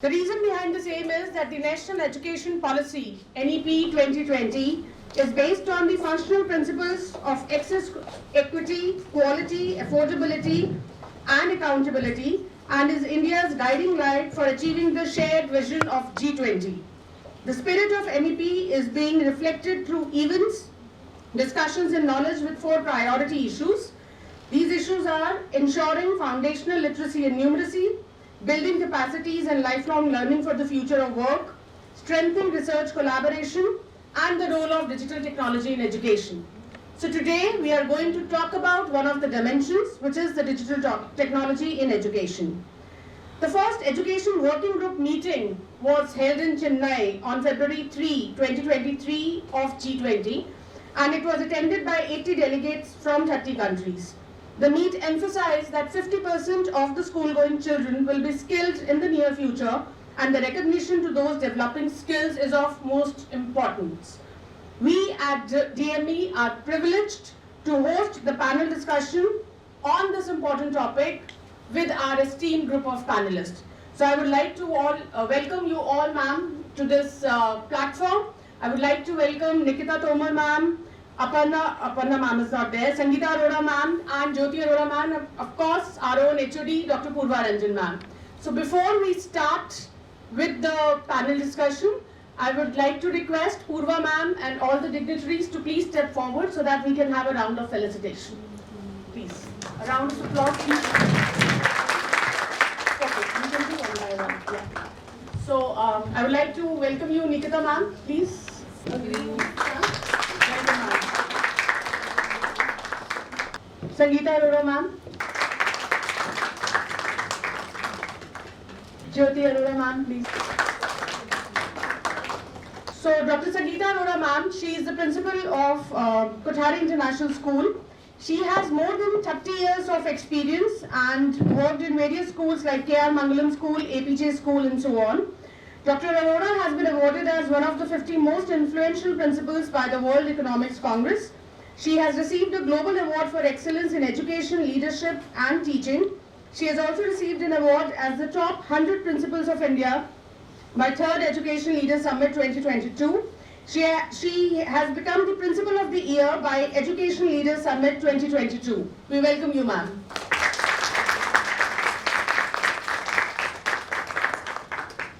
The reason behind the same is that the National Education Policy, NEP 2020, is based on the functional principles of access, equity, quality, affordability, and accountability, and is India's guiding light for achieving the shared vision of G20. The spirit of NEP is being reflected through events, discussions, and knowledge with 4 priority issues. These issues are ensuring foundational literacy and numeracy, building capacities and lifelong learning for the future of work, strengthening research collaboration, and the role of digital technology in education. So today we are going to talk about one of the dimensions, which is the digital technology in education. The first education working group meeting was held in Chennai on February 3, 2023 of G20, and it was attended by 80 delegates from 30 countries. The meet emphasized that 50% of the school-going children will be skilled in the near future, and the recognition to those developing skills is of most importance. We at DME are privileged to host the panel discussion on this important topic with our esteemed group of panelists. So I would like to welcome you all, ma'am, to this platform. I would like to welcome Nikita Tomar, ma'am, Aparna ma'am is not there, Sangeeta Arora ma'am, and Jyoti Arora ma'am, of course, our own HOD, Dr. Purva Ranjan ma'am. So before we start with the panel discussion, I would like to request Purva ma'am and all the dignitaries to please step forward so that we can have a round of felicitation. Please, a round of applause, please. Okay, we can do one by one. Yeah. So I would like to welcome you, Nikita ma'am, please. Sangeeta Arora ma'am. Jyoti Arora ma'am, please. So Dr. Sangeeta Arora ma'am, she is the principal of Kothari International School. She has more than 30 years of experience and worked in various schools like K.R. Mangalam School, APJ School, and so on. Dr. Arora has been awarded as one of the 50 most influential principals by the World Economics Congress. She has received a Global Award for Excellence in Education, Leadership and Teaching. She has also received an award as the Top 100 Principals of India by 3rd Education Leader Summit 2022. She has become the Principal of the Year by Education Leader Summit 2022. We welcome you, ma'am.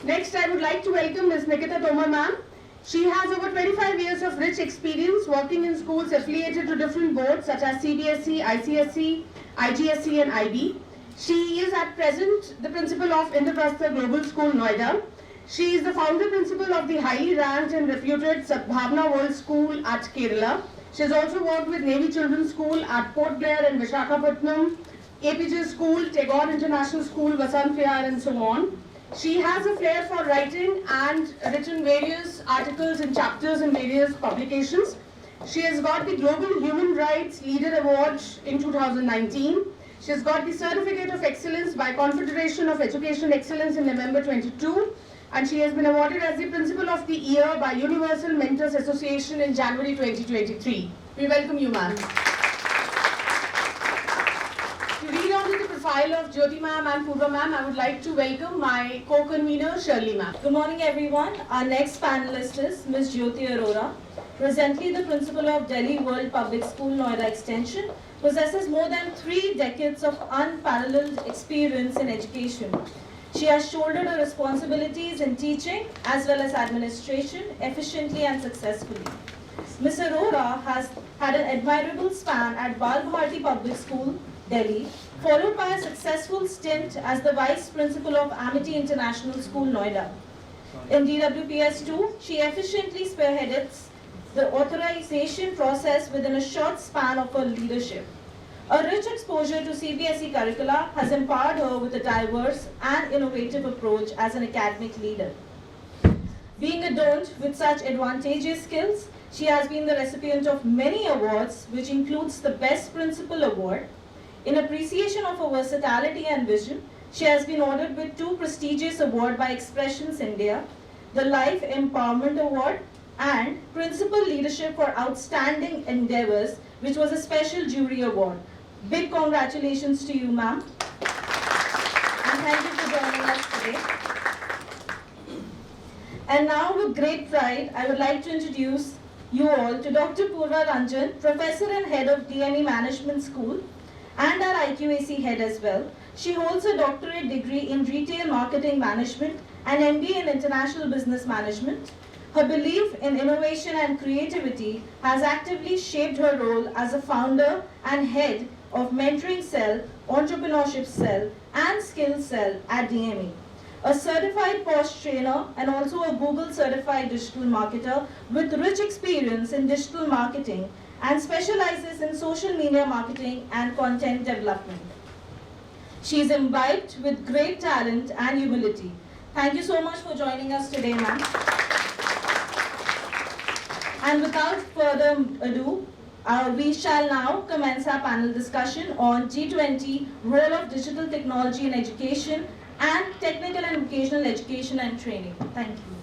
Next, I would like to welcome Ms. Nikita Tomar, ma'am. She has over 25 years of rich experience working in schools affiliated to different boards such as CBSE, ICSE, IGSE and IB. She is at present the principal of Indraprastha Global School, Noida. She is the founder principal of the highly ranked and reputed Sadbhavna World School at Kerala. She has also worked with Navy Children's School at Port Blair and Visakhapatnam, APJ School, Tagore International School, Vasant Vihar and so on. She has a flair for writing and written various articles and chapters in various publications. She has got the Global Human Rights Leader Award in 2019. She has got the Certificate of Excellence by Confederation of Education Excellence in November 22. And she has been awarded as the Principal of the Year by Universal Mentors Association in January 2023. We welcome you, ma'am. To read only the profile of Jyoti ma'am and Purva ma'am, I would like to welcome my co-convener, Shirley ma'am. Good morning, everyone. Our next panelist is Ms. Jyoti Arora, presently the Principal of Delhi World Public School, Noida Extension, possesses more than 3 decades of unparalleled experience in education. She has shouldered her responsibilities in teaching as well as administration efficiently and successfully. Ms. Arora has had an admirable span at Bal Bharati Public School, Delhi, followed by a successful stint as the Vice Principal of Amity International School, Noida. In DWPS2, she efficiently spearheads the authorization process within a short span of her leadership. A rich exposure to CBSE curricula has empowered her with a diverse and innovative approach as an academic leader. Being adorned with such advantageous skills, she has been the recipient of many awards, which includes the Best Principal Award. In appreciation of her versatility and vision, she has been honored with 2 prestigious awards by Expressions India, the Life Empowerment Award and Principal Leadership for Outstanding Endeavors, which was a special jury award. Big congratulations to you, ma'am. And thank you for joining us today. And now, with great pride, I would like to introduce you all to Dr. Purva Ranjan, Professor and Head of DME Management School, and our IQAC Head as well. She holds a doctorate degree in Retail Marketing Management and MBA in International Business Management. Her belief in innovation and creativity has actively shaped her role as a founder and head of Mentoring Cell, Entrepreneurship Cell, and Skills Cell at DME. A certified POSH trainer and also a Google certified digital marketer with rich experience in digital marketing and specializes in social media marketing and content development. She is imbibed with great talent and humility. Thank you so much for joining us today, ma'am. And without further ado, we shall now commence our panel discussion on G20, role of digital technology in education and technical and vocational education and training. Thank you.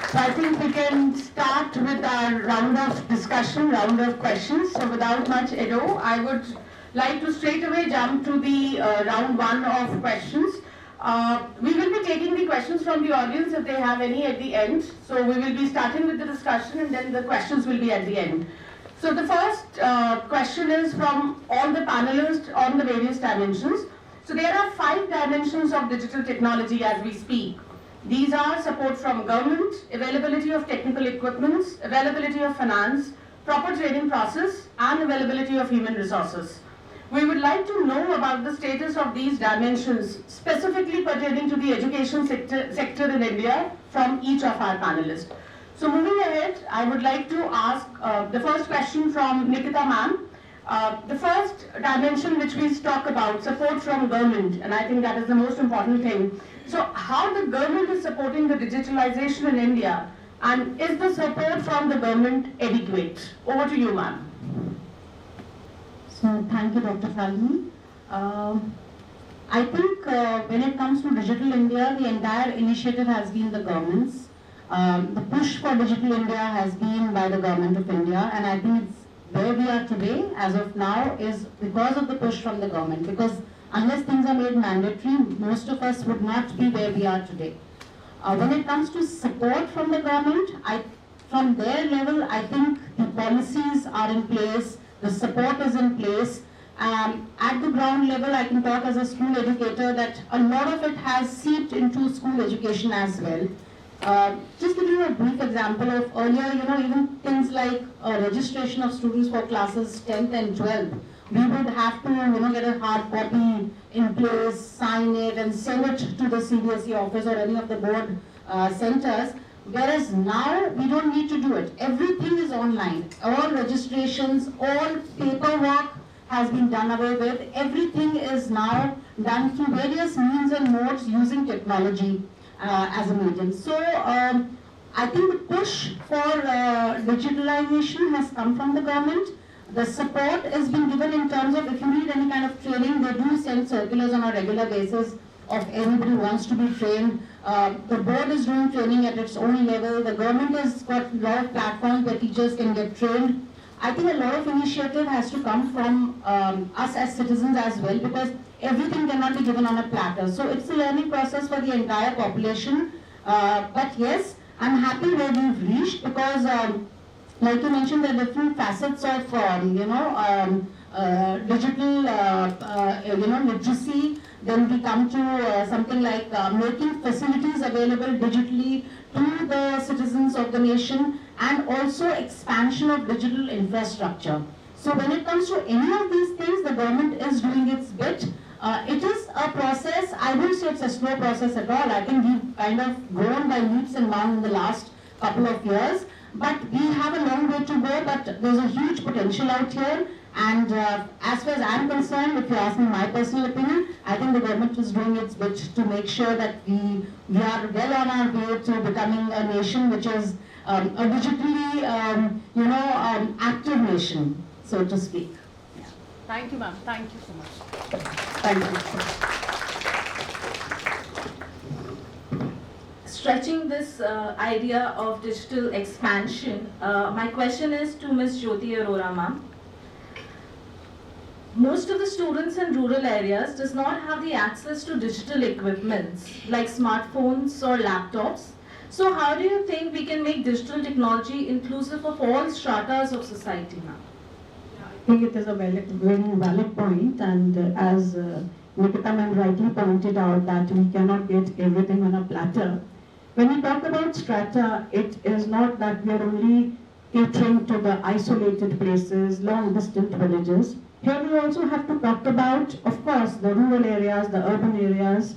So I think we can start with our round of discussion, round of questions. So without much ado, I would like to straight away jump to the round one of questions. We will be taking the questions from the audience if they have any at the end. So we will be starting with the discussion and then the questions will be at the end. So the first question is from all the panelists on the various dimensions. So there are 5 dimensions of digital technology as we speak. These are support from government, availability of technical equipment, availability of finance, proper training process, and availability of human resources. We would like to know about the status of these dimensions, specifically pertaining to the education sector in India from each of our panelists. So moving ahead, I would like to ask the first question from Nikita ma'am. The first dimension which we talk about, support from government, and I think that is the most important thing. So how the government is supporting the digitalization in India, and is the support from the government adequate? Over to you, ma'am. So thank you, Dr. Falguni. I think when it comes to Digital India, the entire initiative has been the government's. The push for Digital India has been by the government of India, and I think it's where we are today, as of now, is because of the push from the government. Because unless things are made mandatory, most of us would not be where we are today. When it comes to support from the government, from their level, I think the policies are in place, the support is in place. At the ground level, I can talk as a school educator that a lot of it has seeped into school education as well. Just to give you a brief example of earlier, even things like registration of students for classes 10th and 12th, we would have to, get a hard copy in place, sign it and send it to the CBSE office or any of the board centers. Whereas now, we don't need to do it. Everything is online. All registrations, all paperwork has been done away with. Everything is now done through various means and modes using technology as a medium. So I think the push for digitalization has come from the government. The support has been given in terms of if you need any kind of training, they do send circulars on a regular basis of anybody who wants to be trained. The board is doing training at its own level. The government has got a lot of platforms where teachers can get trained. I think a lot of initiative has to come from us as citizens as well, because everything cannot be given on a platter. So it's a learning process for the entire population. But yes, I'm happy where we've reached, because like you mentioned, there are different facets of digital literacy. Then we come to something like making facilities available digitally to the citizens of the nation, and also expansion of digital infrastructure. So when it comes to any of these things, the government is doing its bit. It is a process. I won't say it's a slow process at all. I think we've kind of grown by leaps and bounds in the last couple of years. But we have a long way to go, but there's a huge potential out here. And as far as I'm concerned, if you ask me my personal opinion, I think the government is doing its bit to make sure that we are well on our way to becoming a nation which is a digitally, active nation, so to speak. Yeah. Thank you, ma'am. Thank you so much. Thank you. Stretching this idea of digital expansion, my question is to Ms. Jyoti Arora, ma'am. most of the students in rural areas does not have the access to digital equipments like smartphones or laptops. So how do you think we can make digital technology inclusive of all stratas of society now? I think it is a very valid point, and as Nikita ma'am rightly pointed out, that we cannot get everything on a platter. When we talk about strata, it is not that we are only catering to the isolated places, long distant villages. Here we also have to talk about, of course, the rural areas, the urban areas,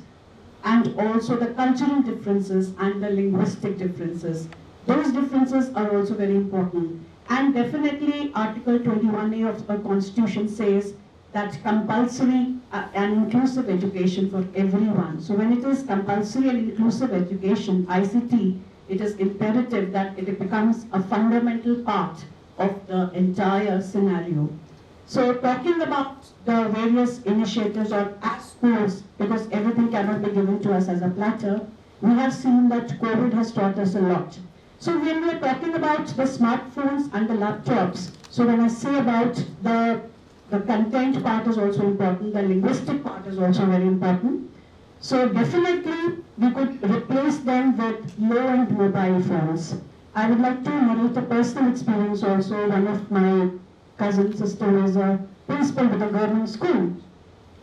and also the cultural differences and the linguistic differences. Those differences are also very important. And definitely Article 21A of the Constitution says that compulsory and inclusive education for everyone. So when it is compulsory and inclusive education, ICT, it is imperative that it becomes a fundamental part of the entire scenario. So talking about the various initiatives or as schools, because everything cannot be given to us as a platter, we have seen that COVID has taught us a lot. So when we are talking about the smartphones and the laptops, so when I say about the content part is also important, the linguistic part is also very important. So definitely we could replace them with low-end mobile phones. I would like to narrate a personal experience also. One of my cousin sister was a principal with a government school.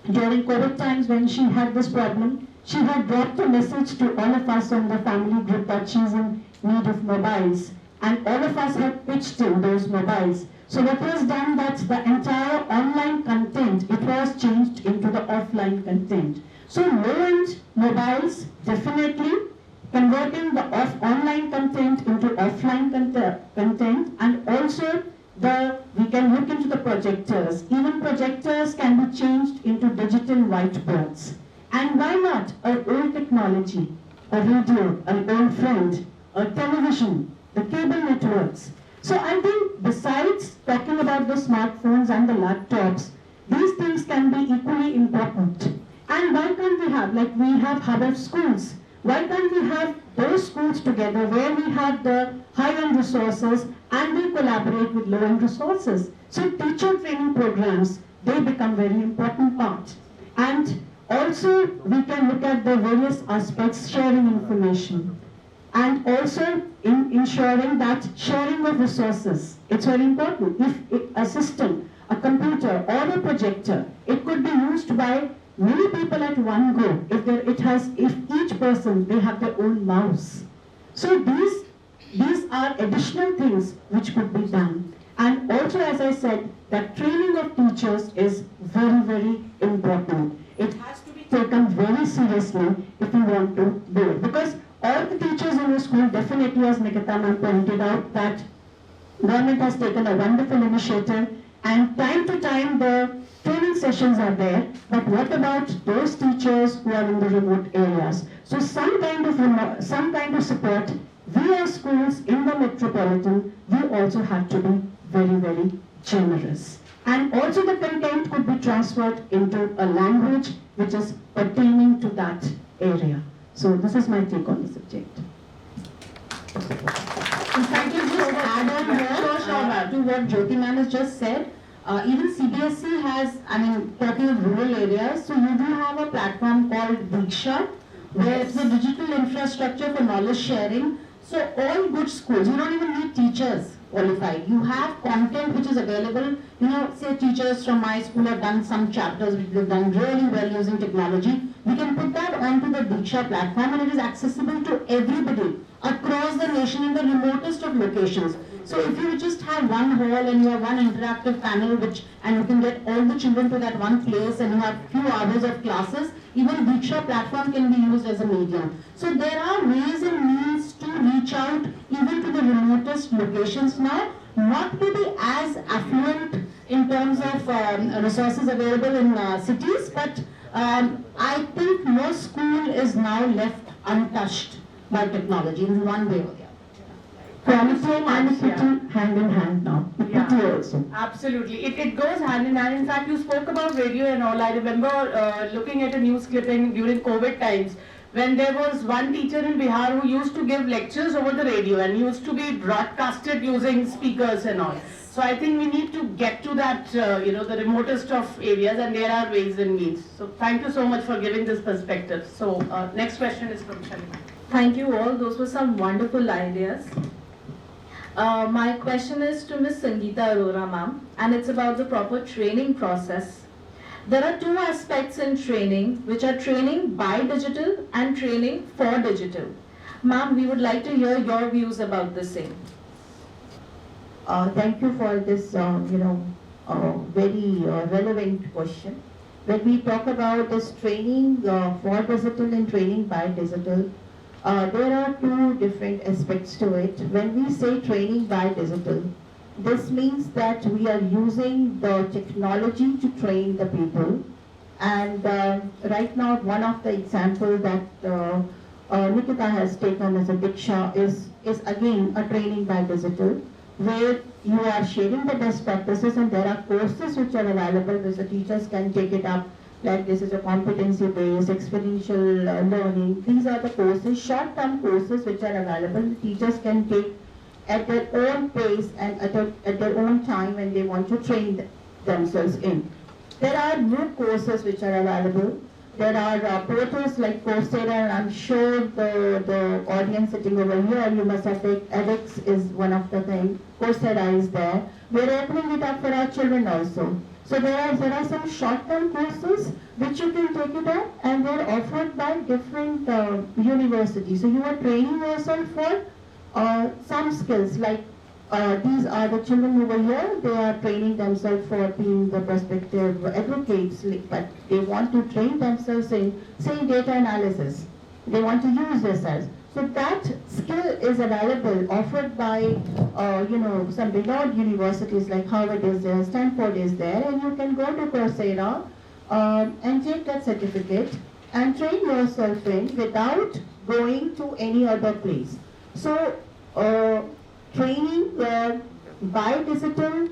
During COVID times when she had this problem, she had dropped a message to all of us on the family group that she's in need of mobiles, and all of us had pitched in those mobiles. So what was done, that the entire online content, it was changed into the offline content. So low-end mobiles, definitely converting the online content into offline content, and also we can look into the projectors. Even projectors can be changed into digital whiteboards. And why not an old technology, a radio, an old friend, a television, the cable networks. So I think besides talking about the smartphones and the laptops, these things can be equally important. And why can't we have, like we have hub of schools, why can't we have those schools together where we have the high-end resources and we collaborate with low-end resources? So teacher training programs, they become very important part. And also we can look at the various aspects, sharing information. And also in ensuring that sharing of resources, it's very important. If a system, a computer or a projector, it could be used by many people at one go, if each person, they have their own mouse. So these are additional things which could be done. And also, as I said, that training of teachers is very, very important. It has to be taken very seriously if you want to do it. Because all the teachers in the school, definitely, as Nikita ma'am pointed out, that government has taken a wonderful initiative, and time to time the training sessions are there. But what about those teachers who are in the remote areas? So some kind of support. We as schools in the metropolitan, we also have to be very, very generous. And also the content could be transferred into a language which is pertaining to that area. So this is my take on the subject. If I can just add on here to what Jyoti ma'am has just said, even CBSE has, talking of rural areas, so you do have a platform called Diksha, where it's a digital infrastructure for knowledge sharing. So all good schools, you don't even need teachers qualified. You have content which is available. Say teachers from my school have done some chapters which they've done really well using technology. We can put that onto the Diksha platform, and it is accessible to everybody across the nation in the remotest of locations. So if you just have one hall and you have one interactive panel and you can get all the children to that one place and you have few hours of classes, even Diksha platform can be used as a medium. So there are ways and means to reach out even to the remotest locations now, not to be as affluent in terms of resources available in cities, but I think no school is now left untouched by technology in one way or the other. Quality and equity hand in hand now. Equity also. Absolutely. It goes hand in hand. In fact, you spoke about radio and all. I remember looking at a news clipping during COVID times when there was one teacher in Bihar who used to give lectures over the radio and used to be broadcasted using speakers and all. So I think we need to get to that, the remotest of areas, and there are ways and means. So thank you so much for giving this perspective. So next question is from Shalima. Thank you all. Those were some wonderful ideas. My question is to Ms. Sangeeta Arora, ma'am, and it's about the proper training process. There are two aspects in training, which are training by digital and training for digital. Ma'am, we would like to hear your views about the same. Thank you for this, very relevant question. When we talk about this training for digital and training by digital, there are two different aspects to it. When we say training by digital, this means that we are using the technology to train the people. And right now, one of the examples that Nikita has taken as a Diksha is again a training by digital, where you are sharing the best practices, and there are courses which are available which the teachers can take it up. Like this is a competency-based, experiential learning. These are the courses, short-term courses which are available. The teachers can take at their own pace and at their own time when they want to train themselves in. There are new courses which are available. There are portals like Coursera, and I'm sure the audience sitting over here, you must have taken edX is one of the things. Coursera is there. We're opening it up for our children also. So there are some short-term courses which you can take it up, and they're offered by different universities. So you are training yourself for some skills, like these are the children over here. They are training themselves for being the prospective advocates, but they want to train themselves in, say, data analysis. They want to use this as. So that skill is available, offered by, some renowned universities like Harvard is there, Stanford is there, and you can go to Coursera and take that certificate and train yourself in without going to any other place. So training by digital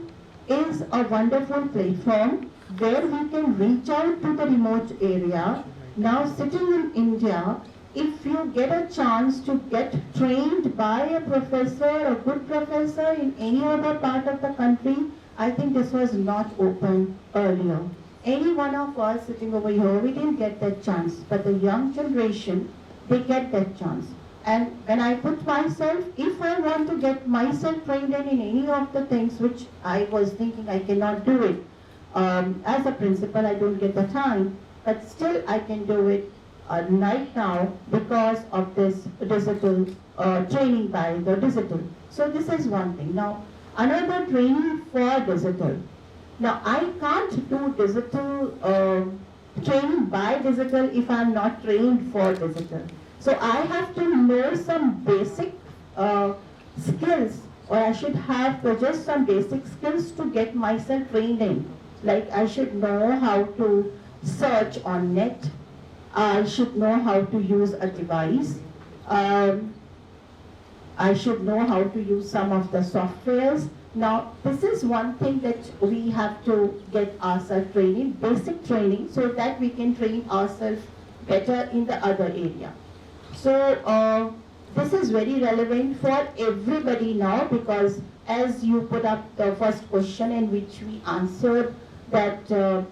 is a wonderful platform where we can reach out to the remote area. Now sitting in India, if you get a chance to get trained by a professor, a good professor in any other part of the country, I think this was not open earlier. Any one of us sitting over here, we didn't get that chance, but the young generation, they get that chance. And when I put myself, if I want to get myself trained in any of the things which I was thinking I cannot do it, as a principal I don't get the time, but still I can do it right now because of this digital training by the digital. So this is one thing. Now another training for digital. Now I can't do digital training by digital if I'm not trained for digital. So I have to know some basic skills, or I should have just some basic skills to get myself trained in. Like I should know how to search on net. I should know how to use a device. I should know how to use some of the softwares. Now, this is one thing that we have to get ourselves training, basic training, so that we can train ourselves better in the other area. So, this is very relevant for everybody now, because as you put up the first question in which we answered that the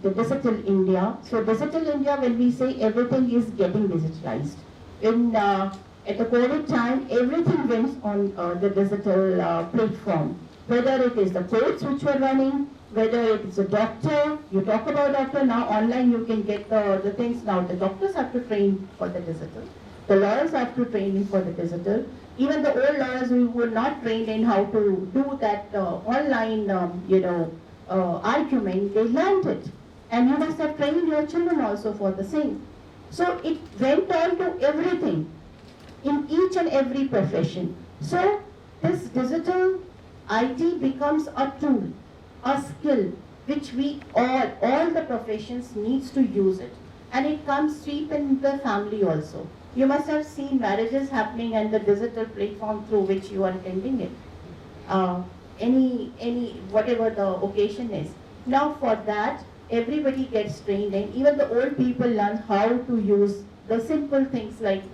digital India. So digital India, when we say everything is getting digitalized. At the COVID time, everything went on the digital platform. Whether it is the courts which were running, whether it is a doctor, you talk about doctor, now online you can get the things. Now the doctors have to train for the digital. The lawyers have to train for the digital. Even the old lawyers who were not trained in how to do that online, argument, they learned it. And you must have trained your children also for the same. So it went on to everything, in each and every profession. So this digital IT becomes a tool, a skill, which we all the professions needs to use it. And it comes sweep in the family also. You must have seen marriages happening and the digital platform through which you are attending it. Whatever the occasion is. Now for that, everybody gets trained in. Even the old people learn how to use the simple things like,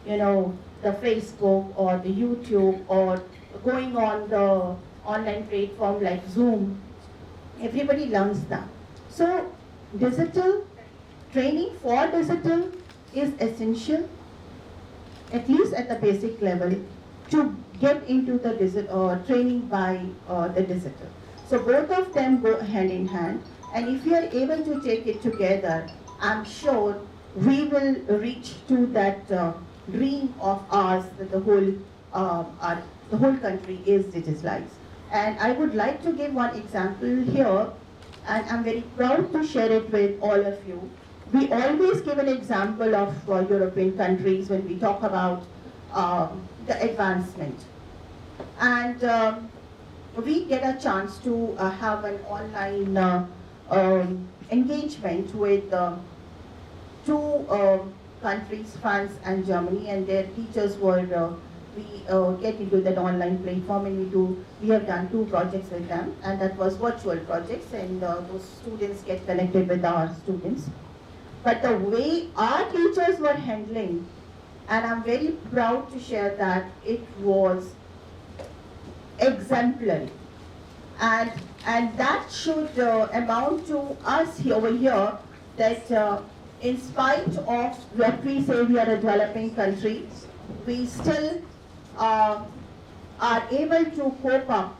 you know, the Facebook or the YouTube or going on the online platform like Zoom. Everybody learns that. So digital training for digital is essential, at least at the basic level, to get into the training by the digital. So both of them go hand in hand, and if we are able to take it together, I'm sure we will reach to that dream of ours that the whole country is digitalized. And I would like to give one example here, and I'm very proud to share it with all of you. We always give an example of European countries when we talk about the advancement. And we get a chance to have an online engagement with two countries, France and Germany, and their teachers were, we get into that online platform, and we have done 2 projects with them, and that was virtual projects, and those students get connected with our students. But the way our teachers were handling, and I'm very proud to share that it was exemplary. And that should amount to us over here that in spite of what we say we are a developing country, we still are able to cope up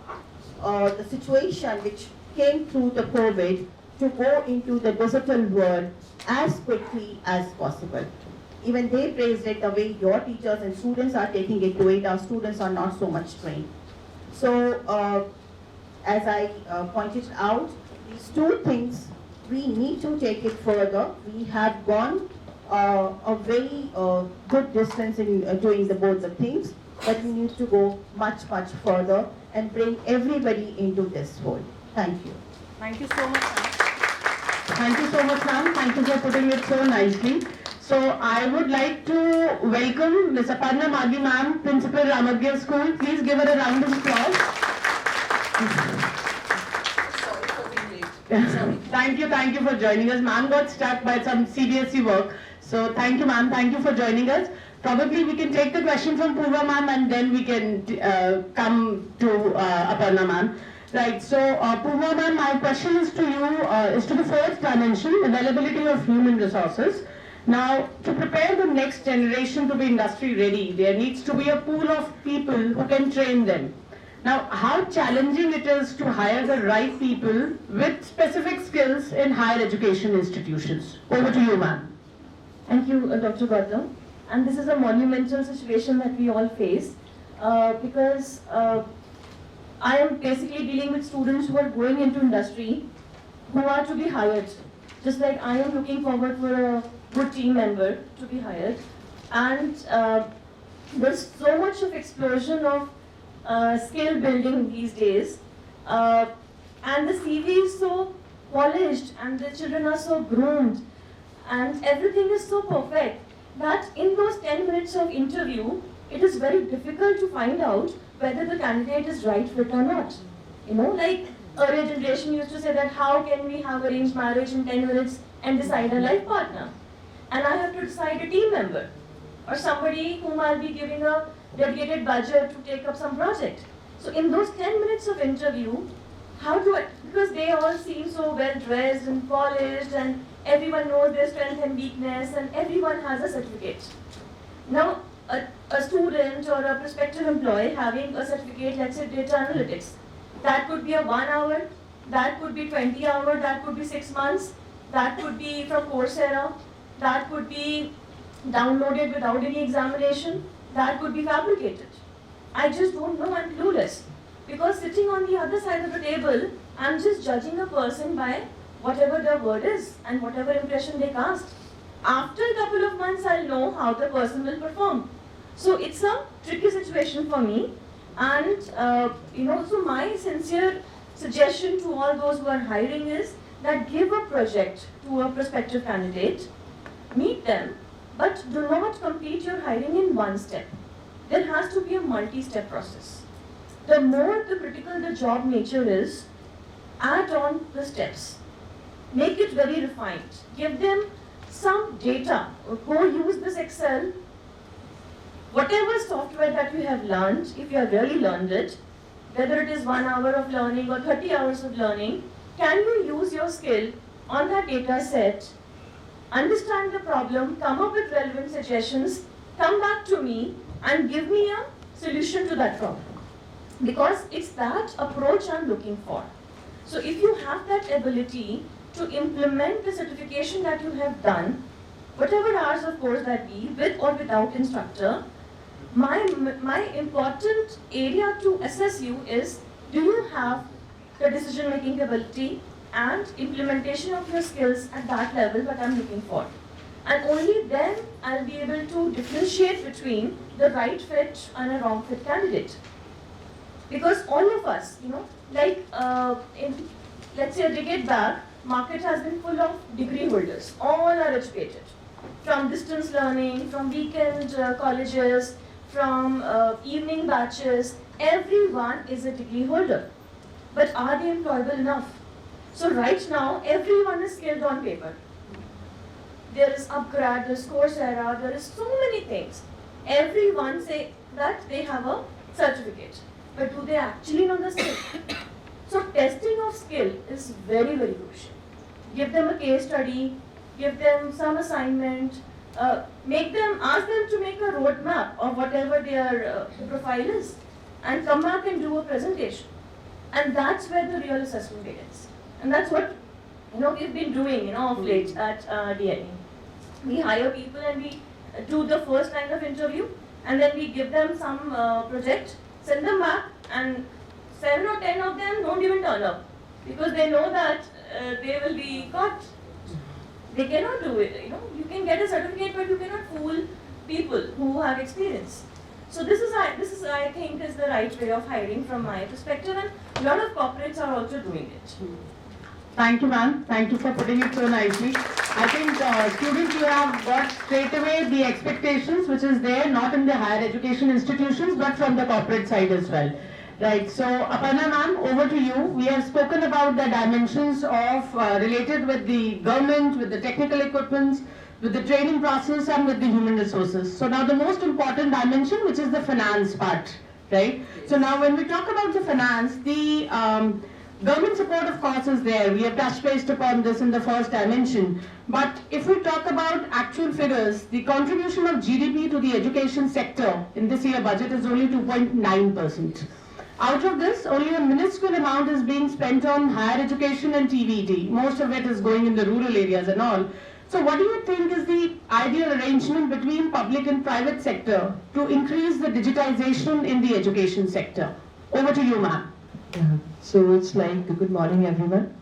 the situation which came through the COVID to go into the digital world as quickly as possible. Even they praised it, the way your teachers and students are taking it to it. Our students are not so much trained. So as I pointed out, these 2 things, we need to take it further. We have gone a very good distance in doing both the things, but we need to go much, much further and bring everybody into this fold. Thank you. Thank you so much. Thank you so much, ma'am. Thank you for putting it so nicely. So I would like to welcome Ms. Aparna Maggi, ma'am, Principal Ramadgir School. Please give her a round of applause. Sorry for being late. Sorry. Thank you for joining us. Ma'am got stuck by some CBSE work. So thank you, ma'am. Thank you for joining us. Probably we can take the question from Purva ma'am, and then we can come to Aparna ma'am. Right, so Purva ma'am, my question is to you, is to the 4th dimension, availability of human resources. Now, to prepare the next generation to be industry ready, there needs to be a pool of people who can train them. Now, how challenging it is to hire the right people with specific skills in higher education institutions. Over to you, ma'am. Thank you, Dr. Gautam. And this is a monumental situation that we all face because I am basically dealing with students who are going into industry who are to be hired. Just like I am looking forward for a good team member to be hired. And there's so much of explosion of skill building these days. And the CV is so polished and the children are so groomed and everything is so perfect that in those 10 minutes of interview, it is very difficult to find out whether the candidate is right fit or not. You know, like earlier generation used to say that how can we have arranged marriage in 10 minutes and decide a life partner? And I have to decide a team member or somebody whom I'll be giving a dedicated budget to take up some project. So in those 10 minutes of interview, because they all seem so well dressed and polished and everyone knows their strength and weakness and everyone has a certificate. Now, a student or a prospective employee having a certificate, let's say data analytics, that could be a 1 hour, that could be 20 hours, that could be 6 months, that could be from Coursera, that could be downloaded without any examination, that could be fabricated. I just don't know, I'm clueless. Because sitting on the other side of the table, I'm just judging a person by whatever their word is and whatever impression they cast. After a couple of months, I'll know how the person will perform. So it's a tricky situation for me. And, so my sincere suggestion to all those who are hiring is that give a project to a prospective candidate, meet them, but do not complete your hiring in one step. There has to be a multi-step process. The more the critical the job nature is, add on the steps. Make it very refined. Give them some data, go use this Excel, whatever software that you have learned, if you have really learned it, whether it is 1 hour of learning or 30 hours of learning, can you use your skill on that data set, understand the problem, come up with relevant suggestions, come back to me and give me a solution to that problem. Because it's that approach I'm looking for. So if you have that ability to implement the certification that you have done, whatever hours of course that be, with or without instructor, my important area to assess you is, do you have the decision-making ability and implementation of your skills at that level that I'm looking for. And only then I'll be able to differentiate between the right fit and a wrong fit candidate. Because all of us, like let's say a decade back, market has been full of degree holders. All are educated. From distance learning, from weekend colleges, from evening batches, everyone is a degree holder. But are they employable enough? So right now, everyone is skilled on paper. There is Upgrad, there is Coursera, there is so many things. Everyone say that they have a certificate. But do they actually know the skill? So testing of skill is very, very crucial. Give them a case study, give them some assignment, ask them to make a roadmap of whatever their profile is, and come back and do a presentation. And that's where the real assessment begins. And that's what we've been doing of late at DNE. We hire people and we do the first line of interview, and then we give them some project, send them back, and 7 or 10 of them don't even turn up because they know that they will be caught. They cannot do it. You can get a certificate, but you cannot fool people who have experience. So this is I think is the right way of hiring from my perspective, and a lot of corporates are also doing it. Thank you, ma'am. Thank you for putting it so nicely. I think students, you have got straight away the expectations which is there, not in the higher education institutions, but from the corporate side as well. Right, so Aparna ma'am, over to you. We have spoken about the dimensions of related with the government, with the technical equipments, with the training process and with the human resources. So now the most important dimension, which is the finance part, right? So now when we talk about the finance, the government support of course is there. We have touched base upon this in the first dimension. But if we talk about actual figures, the contribution of GDP to the education sector in this year budget is only 2.9%. Out of this, only a minuscule amount is being spent on higher education and TVT. Most of it is going in the rural areas and all. So what do you think is the ideal arrangement between public and private sector to increase the digitization in the education sector? Over to you, ma'am. Yeah. So it's like, good morning everyone.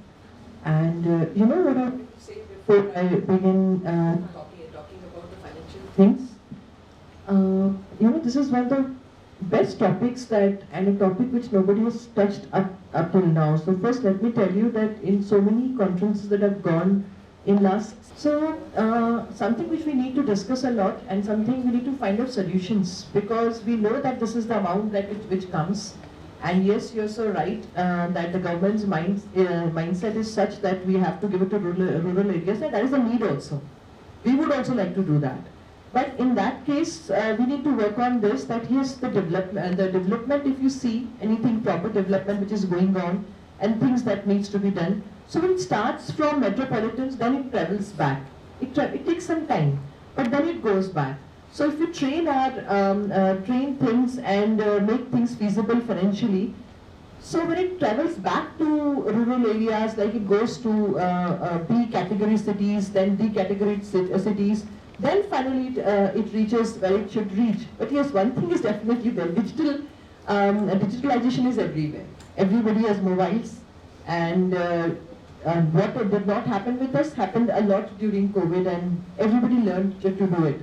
And what I would say before I begin talking about the financial things, this is one of the best topics and a topic which nobody has touched up till now. So first let me tell you that in so many conferences that have gone in last, something which we need to discuss a lot and something we need to find out solutions, because we know that this is the amount that which comes. And yes, you're so right that the government's mindset is such that we have to give it to rural areas, and that is a need also. We would also like to do that. But in that case, we need to work on this, that here's the development, if you see anything proper development which is going on and things that needs to be done. So when it starts from metropolitans, then it travels back. It takes some time, but then it goes back. So if we train things and make things feasible financially, so when it travels back to rural areas, like it goes to B category cities, then D category cities, then finally it reaches where it should reach. But yes, one thing is definitely there. Digitalization is everywhere. Everybody has mobiles, and what did not happen with us happened a lot during COVID, and everybody learned to do it.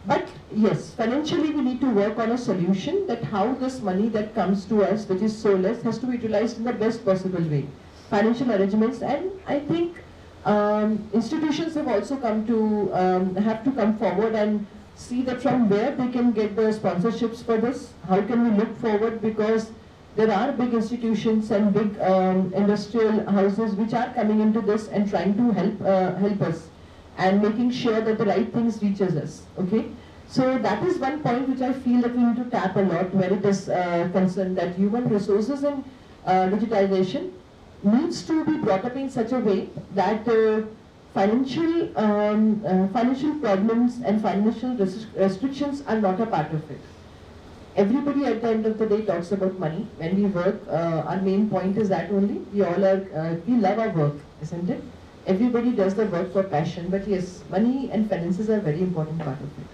But yes, financially we need to work on a solution that how this money that comes to us, which is so less, has to be utilized in the best possible way. Financial arrangements, and I think institutions have also have to come forward and see that from where they can get the sponsorships for this. How can we look forward, because there are big institutions and big industrial houses which are coming into this and trying to help us. and making sure that the right things reaches us, okay? So that is one point which I feel that we need to tap a lot where it is concerned that human resources and digitization needs to be brought up in such a way that financial problems and financial restrictions are not a part of it. Everybody at the end of the day talks about money. When we work, our main point is that only. We all are, we love our work, isn't it? Everybody does the work for passion, but yes, money and finances are a very important part of it.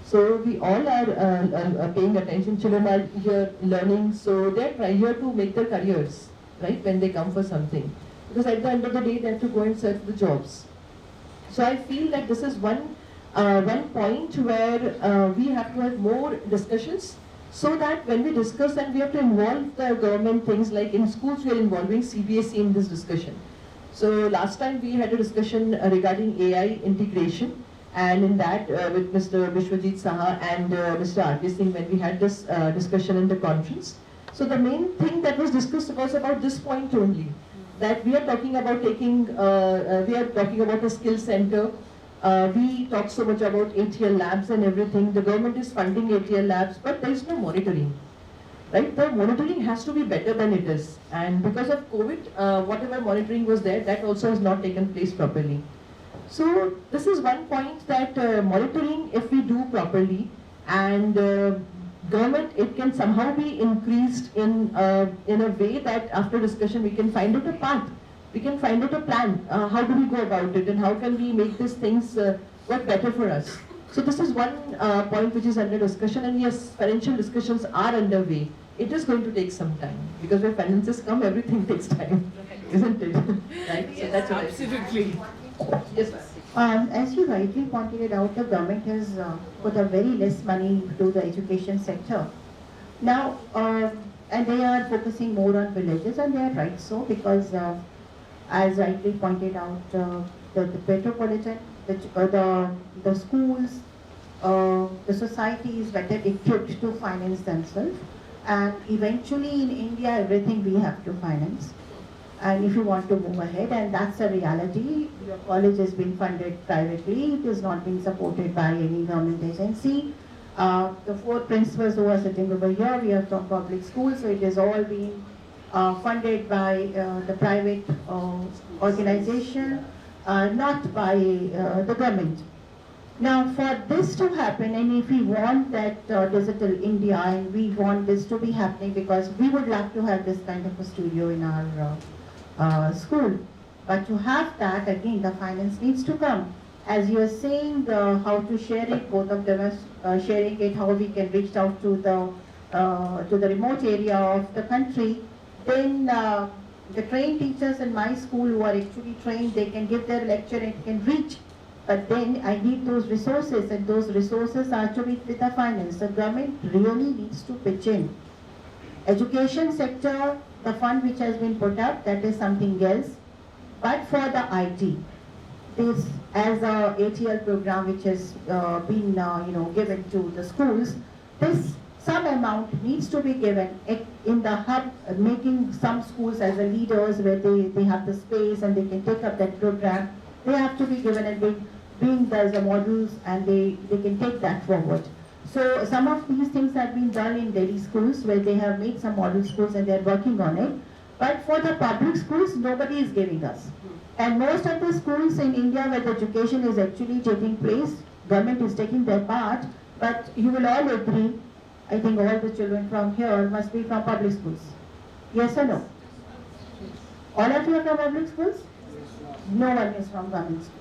So we all are paying attention. Children are here learning, so they're here to make their careers, right, when they come for something. Because at the end of the day, they have to go and search the jobs. So I feel that this is one point where we have to have more discussions, so that when we discuss and we have to involve the government things, like in schools we are involving CBSE in this discussion. So last time we had a discussion regarding AI integration, and in that with Mr. Vishwajit Saha and Mr. R.K. Singh, when we had this discussion in the conference. So the main thing that was discussed was about this point only, that we are talking about we are talking about a skill center. We talk so much about ATL labs and everything. The government is funding ATL labs, but there is no monitoring, right? The monitoring has to be better than it is. And because of COVID, whatever monitoring was there, that also has not taken place properly. So this is one point, that monitoring, if we do properly, and government, it can somehow be increased in a way that after discussion we can find out a path. We can find out a plan. How do we go about it, and how can we make these things work better for us? So this is one point which is under discussion, and yes, financial discussions are underway. It is going to take some time, because where finances come, everything takes time, isn't it? Right? Yes, so that's what absolutely. Yes. As you rightly pointed out, the government has put a very less money to the education sector. Now, and they are focusing more on villages, and they are right so, because as rightly pointed out, the metropolitan, the schools, the society is better equipped to finance themselves, and eventually in India everything we have to finance. And if you want to move ahead, and that's a reality, your college is being funded privately, it is not being supported by any government agency. The 4 principals who are sitting over here, we are from public schools, so it is all being funded by the private organization, not by the government. Now, for this to happen, and if we want that digital India, and we want this to be happening, because we would love to have this kind of a studio in our school, but to have that, again, the finance needs to come. As you are saying, how to share it, both of them are sharing it, how we can reach out to the remote area of the country. Then the trained teachers in my school who are actually trained, they can give their lecture and can reach. But then I need those resources, and those resources are to be with the finance. The government really needs to pitch in. Education sector, the fund which has been put up, that is something else. But for the IT, this as a ATL program which has been given to the schools, this some amount needs to be given in the hub, making some schools as a leaders where they have the space and they can take up that program. They have to be given and being as a models, and they can take that forward. So some of these things have been done in Delhi schools where they have made some model schools and they are working on it. But for the public schools, nobody is giving us. And most of the schools in India where the education is actually taking place, government is taking their part, but you will all agree, I think all the children from here must be from public schools. Yes or no? All of you are from public schools? No one is from government school.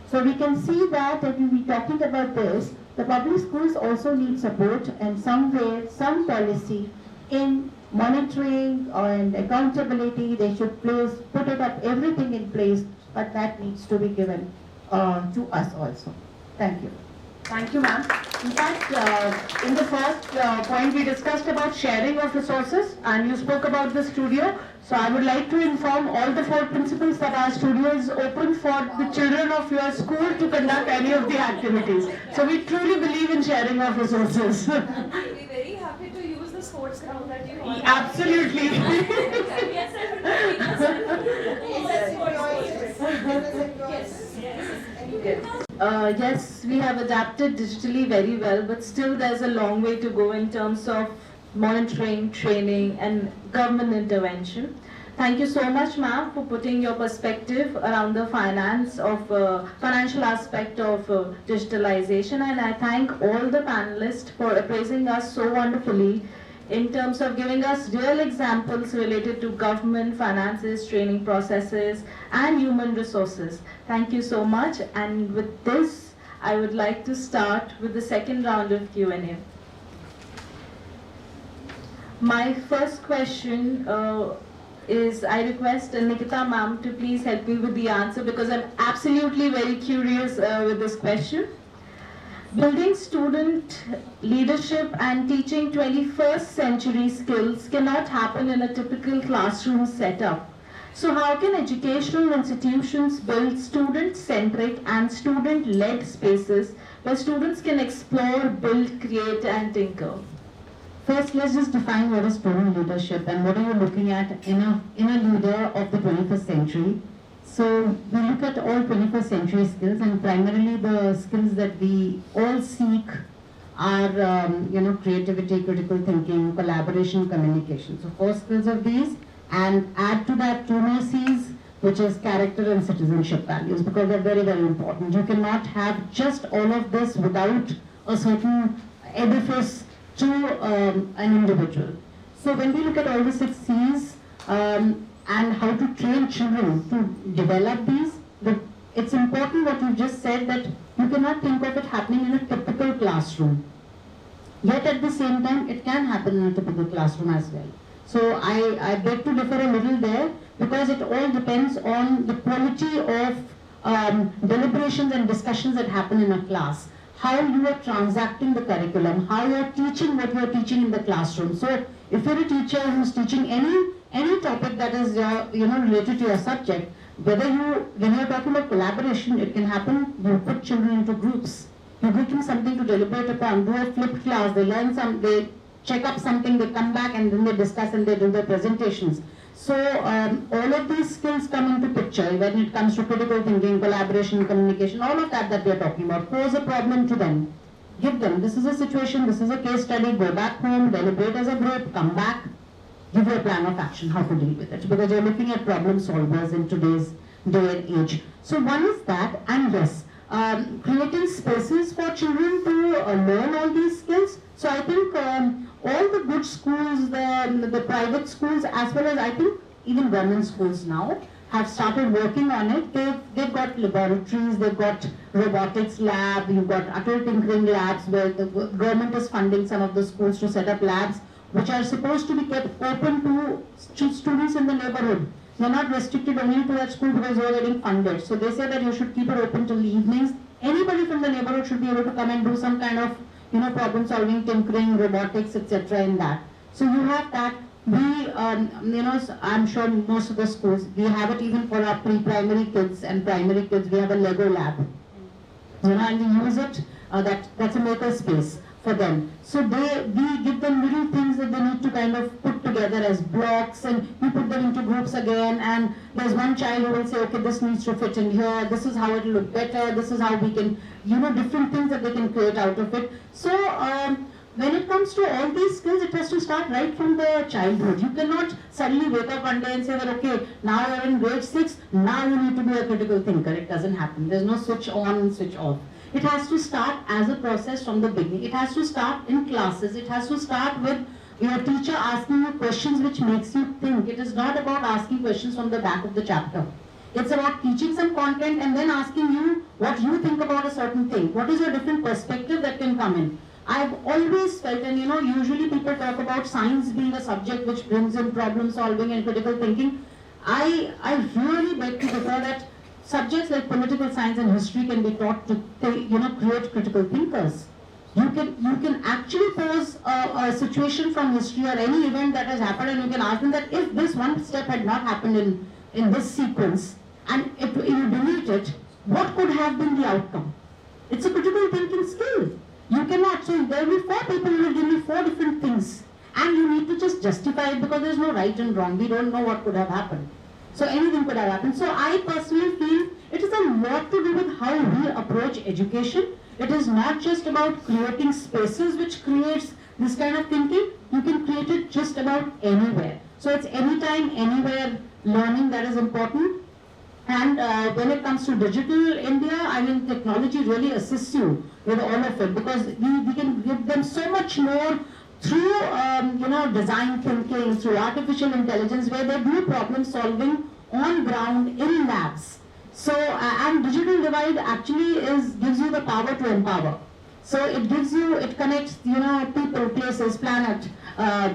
So we can see that if we be talking about this, the public schools also need support, and somewhere, some policy in monitoring and accountability, they should put it up, everything in place, but that needs to be given to us also. Thank you. Thank you, ma'am. In fact, in the first point we discussed about sharing of resources, and you spoke about the studio. So I would like to inform all the 4 principals that our studio is open for the children of your school to conduct any of the activities. So we truly believe in sharing of resources. We'll be very happy to use the sports ground that you want? Absolutely. Yes, we have adapted digitally very well, but still there's a long way to go in terms of monitoring, training, and government intervention. Thank you so much, ma'am, for putting your perspective around the financial aspect of digitalization, and I thank all the panelists for appraising us so wonderfully in terms of giving us real examples related to government, finances, training processes, and human resources. Thank you so much, and with this, I would like to start with the second round of Q&A. My first question is, I request Nikita ma'am to please help me with the answer, because I'm absolutely very curious with this question. Building student leadership and teaching 21st century skills cannot happen in a typical classroom setup. So how can educational institutions build student-centric and student-led spaces where students can explore, build, create, and tinker? First, let's just define what is student leadership and what are you looking at in a leader of the 21st century. So we look at all 21st century skills, and primarily the skills that we all seek are creativity, critical thinking, collaboration, communication. So 4 skills of these, and add to that 2 more C's, which is character and citizenship values, because they're very, very important. You cannot have just all of this without a certain edifice to an individual. So when we look at all the 6 C's and how to train children to develop these, it's important what you just said, that you cannot think of it happening in a typical classroom. Yet at the same time, it can happen in a typical classroom as well. So I beg to differ a little there, because it all depends on the quality of deliberations and discussions that happen in a class. How you are transacting the curriculum, how you are teaching what you are teaching in the classroom. So if you're a teacher who's teaching any topic that is related to your subject, when you're talking about collaboration, it can happen, you put children into groups. You give them something to deliberate upon, do a flipped class, they learn they check up something, they come back and then they discuss and they do their presentations. So all of these skills come into picture when it comes to critical thinking, collaboration, communication, all of that we are talking about. Pose a problem to them. Give them, this is a situation, this is a case study, go back home, deliberate as a group, come back, give you a plan of action, how to deal with it. Because you're looking at problem solvers in today's day and age. So one is that, and yes, creating spaces for children to learn all these skills. So I think all the good schools, the private schools, as well as I think even government schools now, have started working on it. They've got laboratories, they've got robotics lab, you've got utter tinkering labs where the government is funding some of the schools to set up labs which are supposed to be kept open to students in the neighborhood. They're not restricted only to that school because they're getting funded. So they say that you should keep it open till the evenings. Anybody from the neighborhood should be able to come and do some kind of problem solving, tinkering, robotics, etc. in that. So you have that. We, I'm sure most of the schools, we have it even for our pre-primary kids and primary kids. We have a Lego lab, and we use it. That's a maker space for them. So we give them little things that they need to kind of put together as blocks, and we put them into groups again. And there's one child who will say, okay, this needs to fit in here. This is how it will look better. This is how we can, different things that they can create out of it. So when it comes to all these skills, it has to start right from the childhood. You cannot suddenly wake up one day and say that, okay, now you're in grade 6, now you need to be a critical thinker. It doesn't happen. There's no switch on and switch off. It has to start as a process from the beginning. It has to start in classes. It has to start with your teacher asking you questions which makes you think. It is not about asking questions from the back of the chapter. It's about teaching some content and then asking you what you think about a certain thing. What is your different perspective that can come in? I've always felt, and usually people talk about science being a subject which brings in problem solving and critical thinking. I really beg to differ that subjects like political science and history can be taught to create critical thinkers. You can actually pose a situation from history or any event that has happened, and you can ask them that if this one step had not happened in this sequence and you delete it, what could have been the outcome? It's a critical thinking skill. You cannot. So there will be 4 people who will give me 4 different things, and need to just justify it because there's no right and wrong. We don't know what could have happened. So anything could have happened. So I personally feel it is a lot to do with how we approach education. It is not just about creating spaces which creates this kind of thinking. You can create it just about anywhere. So it's anytime, anywhere learning that is important. And when it comes to digital India, I mean, technology really assists you with all of it because we can give them so much more through, design thinking, through artificial intelligence, where they do problem solving on ground in labs. So, and digital divide actually gives you the power to empower. So it connects, people, places, planet,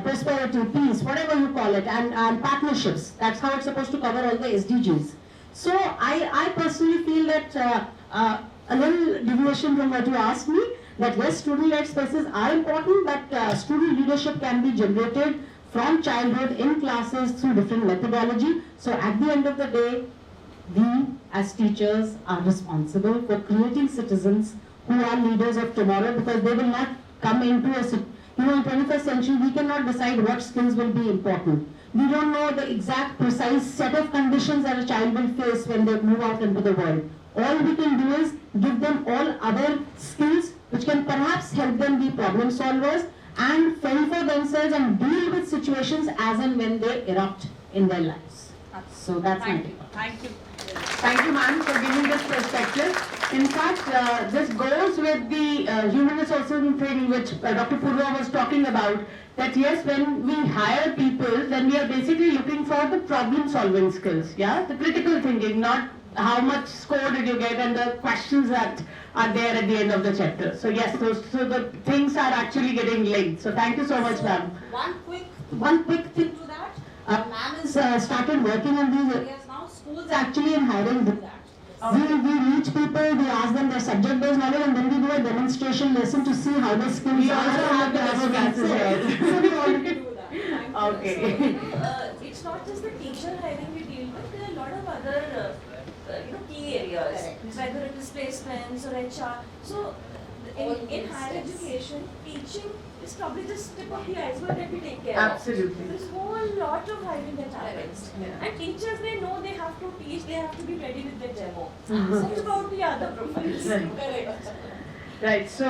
prosperity, peace, whatever you call it, and partnerships. That's how it's supposed to cover all the SDGs. So I personally feel that a little deviation from what you asked me, that yes, student-led spaces are important, but student leadership can be generated from childhood in classes through different methodology. So at the end of the day, we as teachers are responsible for creating citizens who are leaders of tomorrow, because they will not come into in 21st century, we cannot decide what skills will be important. We don't know the exact precise set of conditions that a child will face when they move out into the world. All we can do is give them all other skills which can perhaps help them be problem solvers and fend for themselves and deal with situations as and when they erupt in their lives. So that's my take. Thank you. Thank you, ma'am, for giving this perspective. In fact, this goes with the human resources training which Dr. Purva was talking about, that yes, when we hire people, then we are basically looking for the problem-solving skills, yeah? The critical thinking, not how much score did you get and the questions that are there at the end of the chapter. So yes, so the things are actually getting linked. So thank you so much, ma'am. One quick thing to that. Ma'am has Started working on these areas now. Schools actually in hiring. do that. We reach people, we ask them their subject-based knowledge, and then we do a demonstration lesson to see how the skills We are. also have the demo classes here. So we already do that. Okay. It's not just the teacher hiring we deal with, there are a lot of other key areas, whether it is placements or HR. So in higher education, teaching is probably just tip of the iceberg that we take care of. Absolutely. There's a whole lot of hiring that happens. Yeah. And teachers, they know they have to teach, they have to be ready with their demo. What about the other profiles? Right, so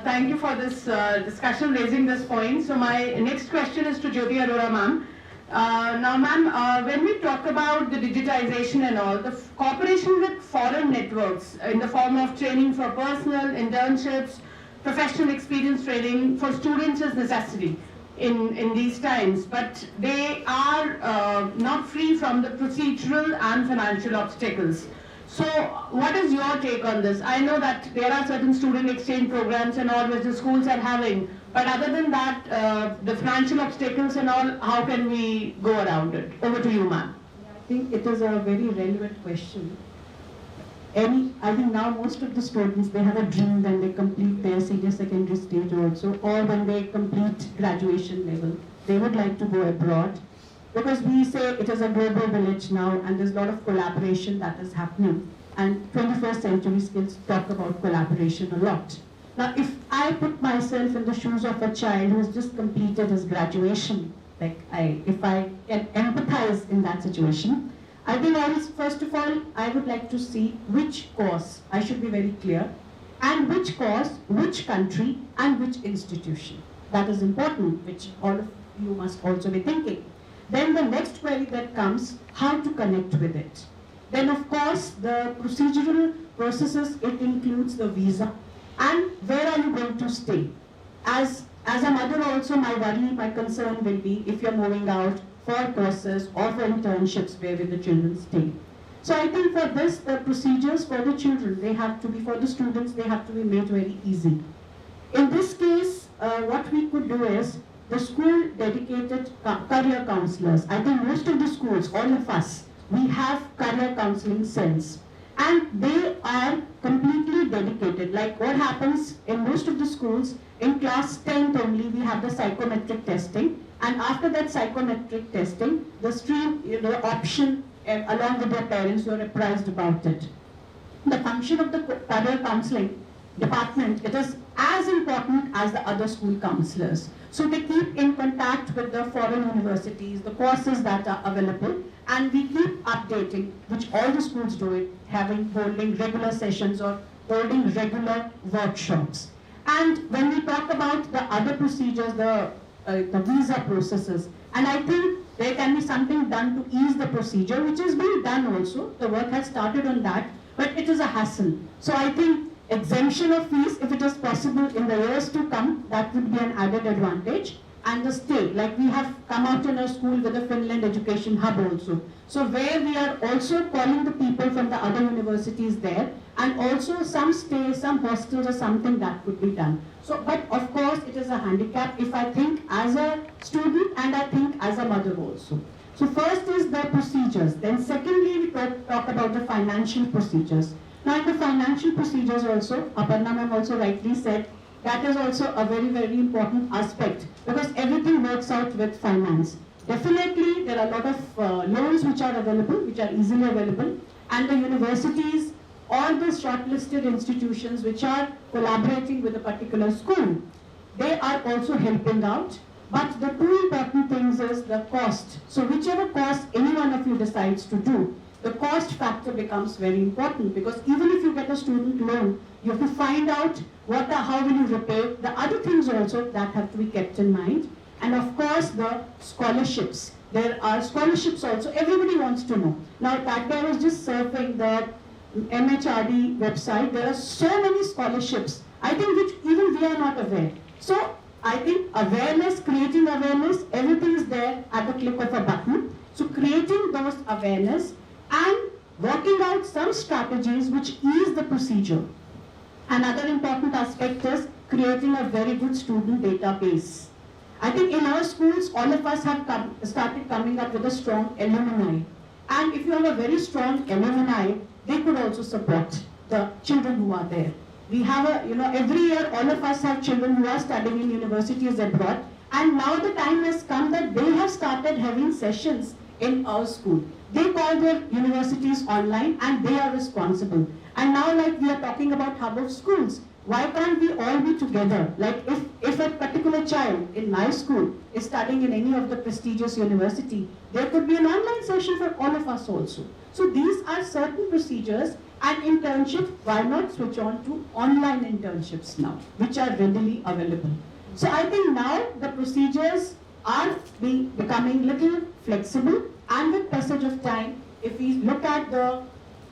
thank you for this discussion, raising this point. So my next question is to Jyoti Arora ma'am. Now ma'am, when we talk about the digitization and all, the cooperation with foreign networks in the form of training for personal internships, professional experience training for students is necessary in these times, but they are not free from the procedural and financial obstacles. So what is your take on this? I know that there are certain student exchange programs and all which the schools are having, but other than that, the financial obstacles and all, how can we go around it? Over to you, ma'am. I think it is a very relevant question. I think now most of the students, they have a dream when they complete their senior secondary stage also, or when they complete graduation level. They would like to go abroad, because we say it is a global village now and there's a lot of collaboration that is happening. And 21st century skills talk about collaboration a lot. Now, if I put myself in the shoes of a child who has just completed his graduation, if I can empathize in that situation, I think first of all, I would like to see which course, I should be very clear, and which course, which country, and which institution. That is important, which all of you must also be thinking. Then the next query that comes, how to connect with it. Then of course, the procedural processes, it includes the visa, and where are you going to stay. As a mother also, my worry, my concern will be if you're moving out for courses or for internships, where will the children stay. So I think for this, the procedures for the children, they have to be, for the students, they have to be made very easy. In this case, what we could do is, the school dedicated career counselors. I think most of the schools, all of us, we have career counseling cells. And they are completely dedicated. Like what happens in most of the schools, in class 10th only, we have the psychometric testing. And after that psychometric testing, the stream, the option, along with their parents, you are apprised about it. The function of the career counseling department, it is as important as the other school counselors. So they keep in contact with the foreign universities, the courses that are available, and we keep updating, which all the schools do it, holding regular sessions or holding regular workshops. And when we talk about the other procedures, the visa processes, and I think there can be something done to ease the procedure, which is being done also. The work has started on that, but it is a hassle. So I think exemption of fees, if it is possible in the years to come, that would be an added advantage. And the state, like we have come out in our school with the Finland Education Hub also. So where we are also calling the people from the other universities there, and also some stays, some hostels or something that could be done. So, but of course it is a handicap if I think as a student and I think as a mother also. So first is the procedures, then secondly we talk about the financial procedures. Now in the financial procedures also, Aparna ma'am also rightly said, that is also a very, very important aspect because everything works out with finance. Definitely there are a lot of loans which are available, which are easily available, and the universities or the shortlisted institutions which are collaborating with a particular school, they are also helping out. But the two important things is the cost. So whichever cost any one of you decides to do, the cost factor becomes very important because even if you get a student loan, you have to find out how will you repay. The other things also that have to be kept in mind. And of course the scholarships. There are scholarships also, everybody wants to know. Now that day I was just surfing the MHRD website, there are so many scholarships, I think which even we are not aware. So I think awareness, creating awareness, everything is there at the click of a button. So creating those awareness and working out some strategies which ease the procedure. Another important aspect is creating a very good student database. I think in our schools, all of us have started coming up with a strong alumni. And if you have a very strong alumni, they could also support the children who are there. We have every year all of us have children who are studying in universities abroad, and now the time has come that they have started having sessions in our school. They call their universities online and they are responsible. And now like we are talking about hub of schools, why can't we all be together? Like if a particular child in my school is studying in any of the prestigious university, there could be an online session for all of us also. So these are certain procedures, and internship, why not switch on to online internships now, which are readily available. So I think now the procedures are becoming little flexible, and with passage of time, if we look at the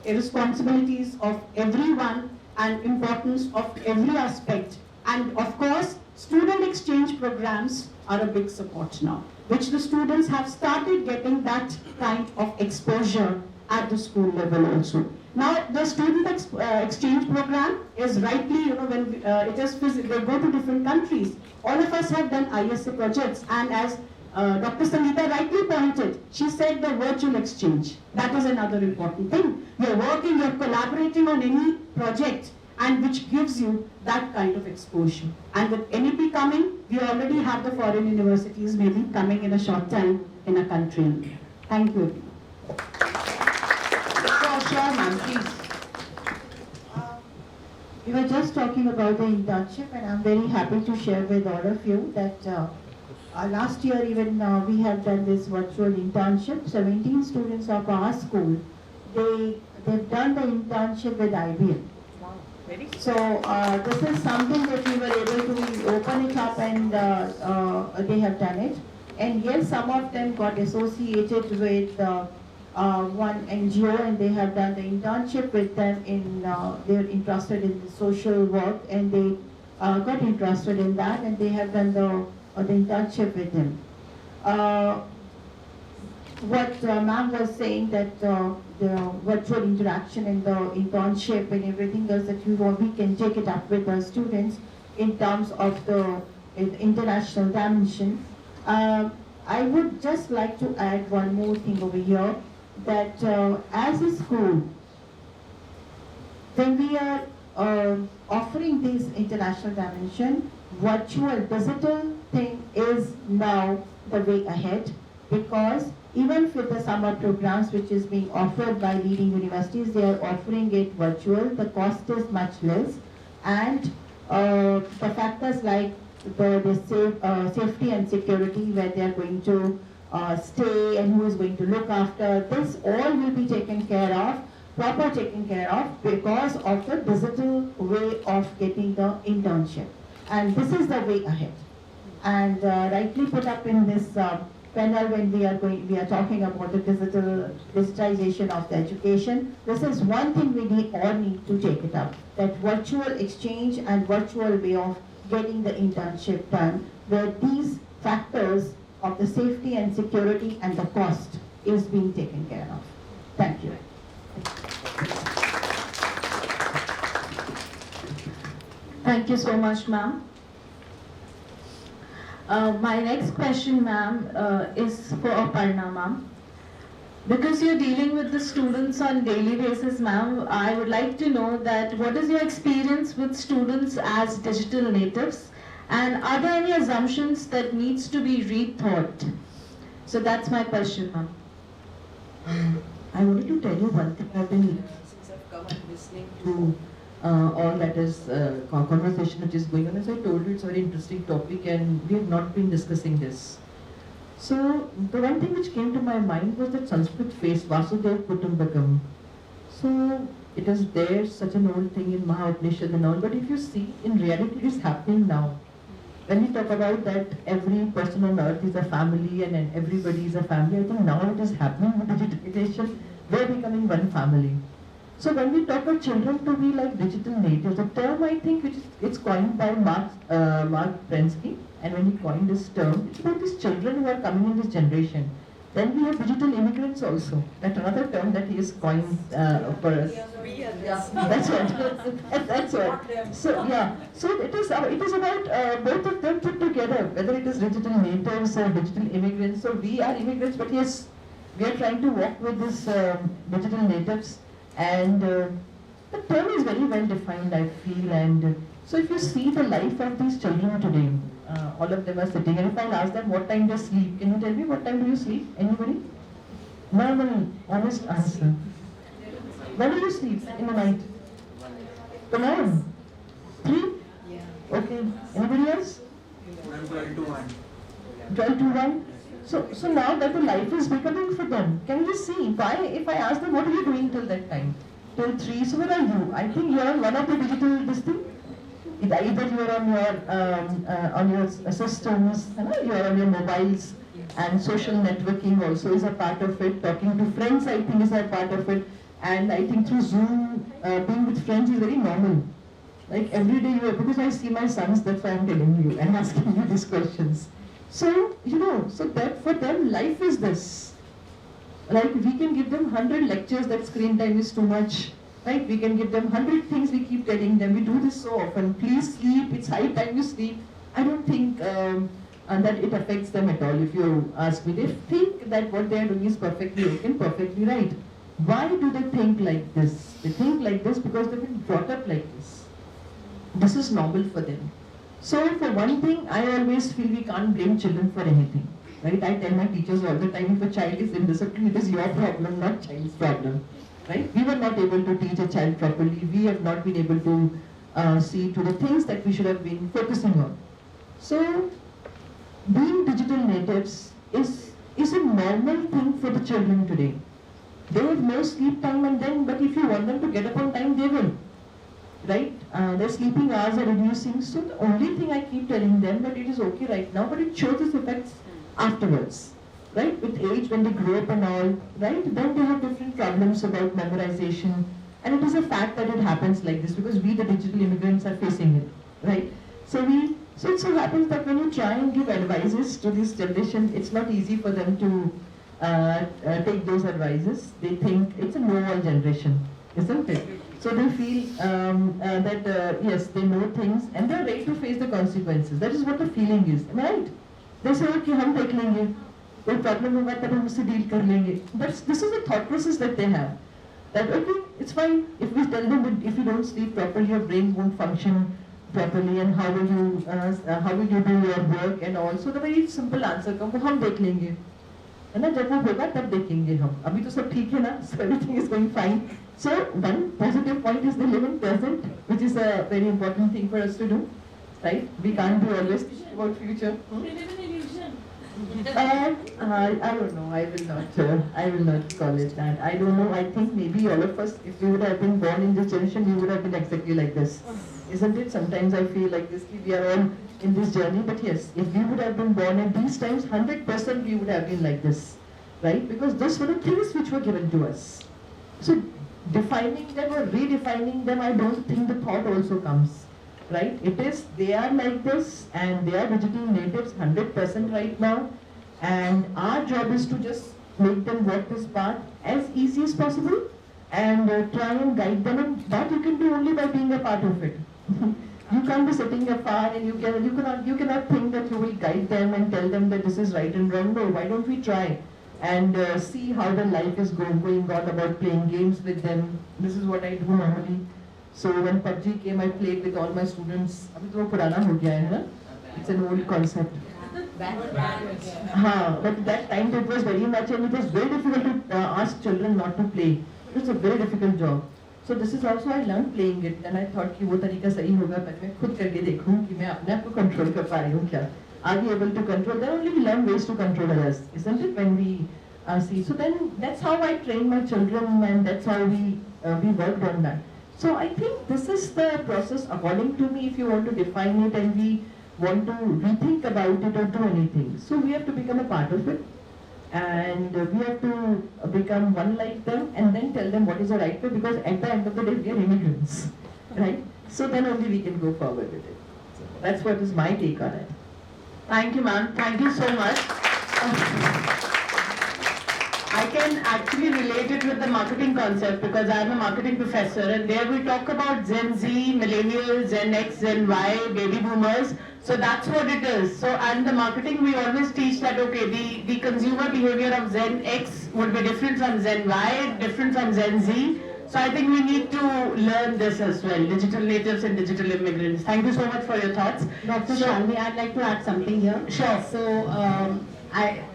responsibilities of everyone and importance of every aspect, and of course, student exchange programs are a big support now, which the students have started getting that kind of exposure at the school level also. Now, the student exchange program is rightly, when it is they go to different countries. All of us have done ISA projects, and as Dr. Sangeeta rightly pointed, she said the virtual exchange. That is another important thing. You're working, you're collaborating on any project, and which gives you that kind of exposure. And with NEP coming, we already have the foreign universities maybe coming in a short time in a country. Thank you. Sure, ma'am, please. We were just talking about the internship, and I'm very happy to share with all of you that last year even we have done this virtual internship. 17 students of our school, they've done the internship with IBM. So this is something that we were able to open it up, and they have done it. And yes, some of them got associated with one NGO, and they have done the internship with them in, they're interested in the social work, and they got interested in that, and they have done the internship with them. What ma'am was saying, that the virtual interaction and the internship and everything else that we can take it up with the students in terms of the international dimension. I would just like to add one more thing over here, that as a school, when we are offering this international dimension, virtual digital thing is now the way ahead, because even with the summer programs which is being offered by leading universities, they are offering it virtual. The cost is much less, and the factors like the safety and security, where they are going to stay and who is going to look after, this all will be taken care of, proper taken care of because of the digital way of getting the internship. And this is the way ahead. And rightly put up in this panel when we are talking about the digitization of the education. This is one thing we all need to take it up, that virtual exchange and virtual way of getting the internship done, where these factors of the safety and security and the cost is being taken care of. Thank you. Thank you so much, ma'am. My next question, ma'am, is for Aparna, ma'am. Because you're dealing with the students on daily basis, ma'am, I would like to know that what is your experience with students as digital natives, and are there any assumptions that needs to be rethought? So that's my question, ma'am. I wanted to tell you one thing. I've been Since I've come and listening to all that is conversation which is going on. As I told you, it's a very interesting topic and we have not been discussing this. So the one thing which came to my mind was that Sanskrit phrase, Vasudev Kutumbakam. So it is there, such an old thing in Maha Upanishad and all, but if you see, in reality it is happening now. When we talk about that every person on earth is a family and everybody is a family, I think now it is happening with digitalization, we're becoming one family. So when we talk of children to be like digital natives, the term I think it's coined by Mark Prensky, and when he coined this term, it's about these children who are coming in this generation. Then we have digital immigrants also. That's another term that he has coined for us. Yeah, that's right. That's right. So yeah, so it is about both of them put together, whether it is digital natives or digital immigrants. So we are immigrants, but yes, we are trying to walk with this digital natives. And the term is very well defined, I feel. And so if you see the life of these children today, all of them are sitting, and if I ask them what time they sleep, can you tell me what time do you sleep? Anybody? Normal, honest answer. When do you sleep in the night? Come on. 3? Okay. Anybody else? 12 to 1. 12 to 1? So now that the life is becoming for them, can you just see, why, if I ask them, what are you doing till that time? Till 3, so where are you? I think you are on one of the digital this thing. Either you are on your systems, you are on your mobiles, and social networking also is a part of it. Talking to friends, I think, is a part of it. And I think through Zoom, being with friends is very normal. Like every day you are, because I see my sons, that's why I'm telling you and asking you these questions. So, so that for them, life is this. Like we can give them 100 lectures that screen time is too much. Right? We can give them 100 things we keep telling them. We do this so often. Please sleep, it's high time you sleep. I don't think that it affects them at all, if you ask me. They think that what they are doing is perfectly okay and perfectly right. Why do they think like this? They think like this because they've been brought up like this. This is normal for them. So for one thing, I always feel we can't blame children for anything. Right? I tell my teachers all the time, if a child is indisciplined, it is your problem, not child's problem. Right? We were not able to teach a child properly. We have not been able to see to the things that we should have been focusing on. So, being digital natives is a normal thing for the children today. They have no sleep time, and then, but if you want them to get up on time, they will. Right? Their sleeping hours are reducing. So the only thing I keep telling them that it is okay right now, but it shows its effects afterwards. Right? With age, when they grow up and all, right? Then they have different problems about memorization. And it is a fact that it happens like this because we, the digital immigrants, are facing it. Right? So it so happens that when you try and give advices to this generation, it's not easy for them to take those advices. They think it's a know-all generation, isn't it? So they feel that yes, they know things and they're ready to face the consequences. That is what the feeling is. Am I right? They say, okay, hum dekh lenge. कोई problem होगा तब हम उससे deal कर लेंगे. This is the thought process that they have. That okay, it's fine if we tell them that if you don't sleep properly, your brain won't function properly, and how will you do your work and all. So the very simple answer comes, हम देख लेंगे. है ना, जब वो होगा तब देखेंगे हम. अभी तो सब ठीक है ना, so everything is going fine. So one positive point is they live in present, which is a very important thing for us to do, right? We can't be always thinking about future. I don't know. I will not call it that. I don't know. I think maybe all of us, if we would have been born in this generation, we would have been exactly like this, isn't it? Sometimes I feel like this. We are all in this journey, but yes, if we would have been born at these times, 100% we would have been like this, right? Because those were the things which were given to us. So defining them or redefining them, I don't think the thought also comes, right? It is, they are like this and they are digital natives 100% right now, and our job is to just make them walk this path as easy as possible and try and guide them, and that you can do only by being a part of it. You can't be sitting afar and you cannot think that you will guide them and tell them that this is right and wrong. No, why don't we try and see how the life is going on about playing games with them. This is what I do normally. So when PUBG came, I played with all my students. Abhi to wo purana ho gaya hai na? It's an old concept. But at that time it was very much, and it was very difficult to ask children not to play. It was a very difficult job. So this is also I learned playing it, and I thought कि वो तरीका सही होगा, पर मैं खुद करके देखूं कि मैं अपने आप को control कर पा रही हूँ क्या? Are we able to control? Then only we learn ways to control others, isn't it? When we see, so then that's how I train my children, and that's how we worked on that. So I think this is the process according to me. If you want to define it and we want to rethink about it or do anything, so we have to become a part of it. And we have to become one like them and then tell them what is the right way, because at the end of the day we are immigrants, right? So then only we can go forward with it. So that's what is my take on it. Thank you, ma'am. Thank you so much. I can actually relate it with the marketing concept because I'm a marketing professor, and there we talk about Gen Z, millennials, Gen X, Gen Y, baby boomers. So that's what it is. So and the marketing we always teach that okay, the consumer behavior of Gen X would be different from Gen Y, different from Gen Z. So I think we need to learn this as well, digital natives and digital immigrants. Thank you so much for your thoughts. Dr. Shalvi, I'd like to add something here. Sure. So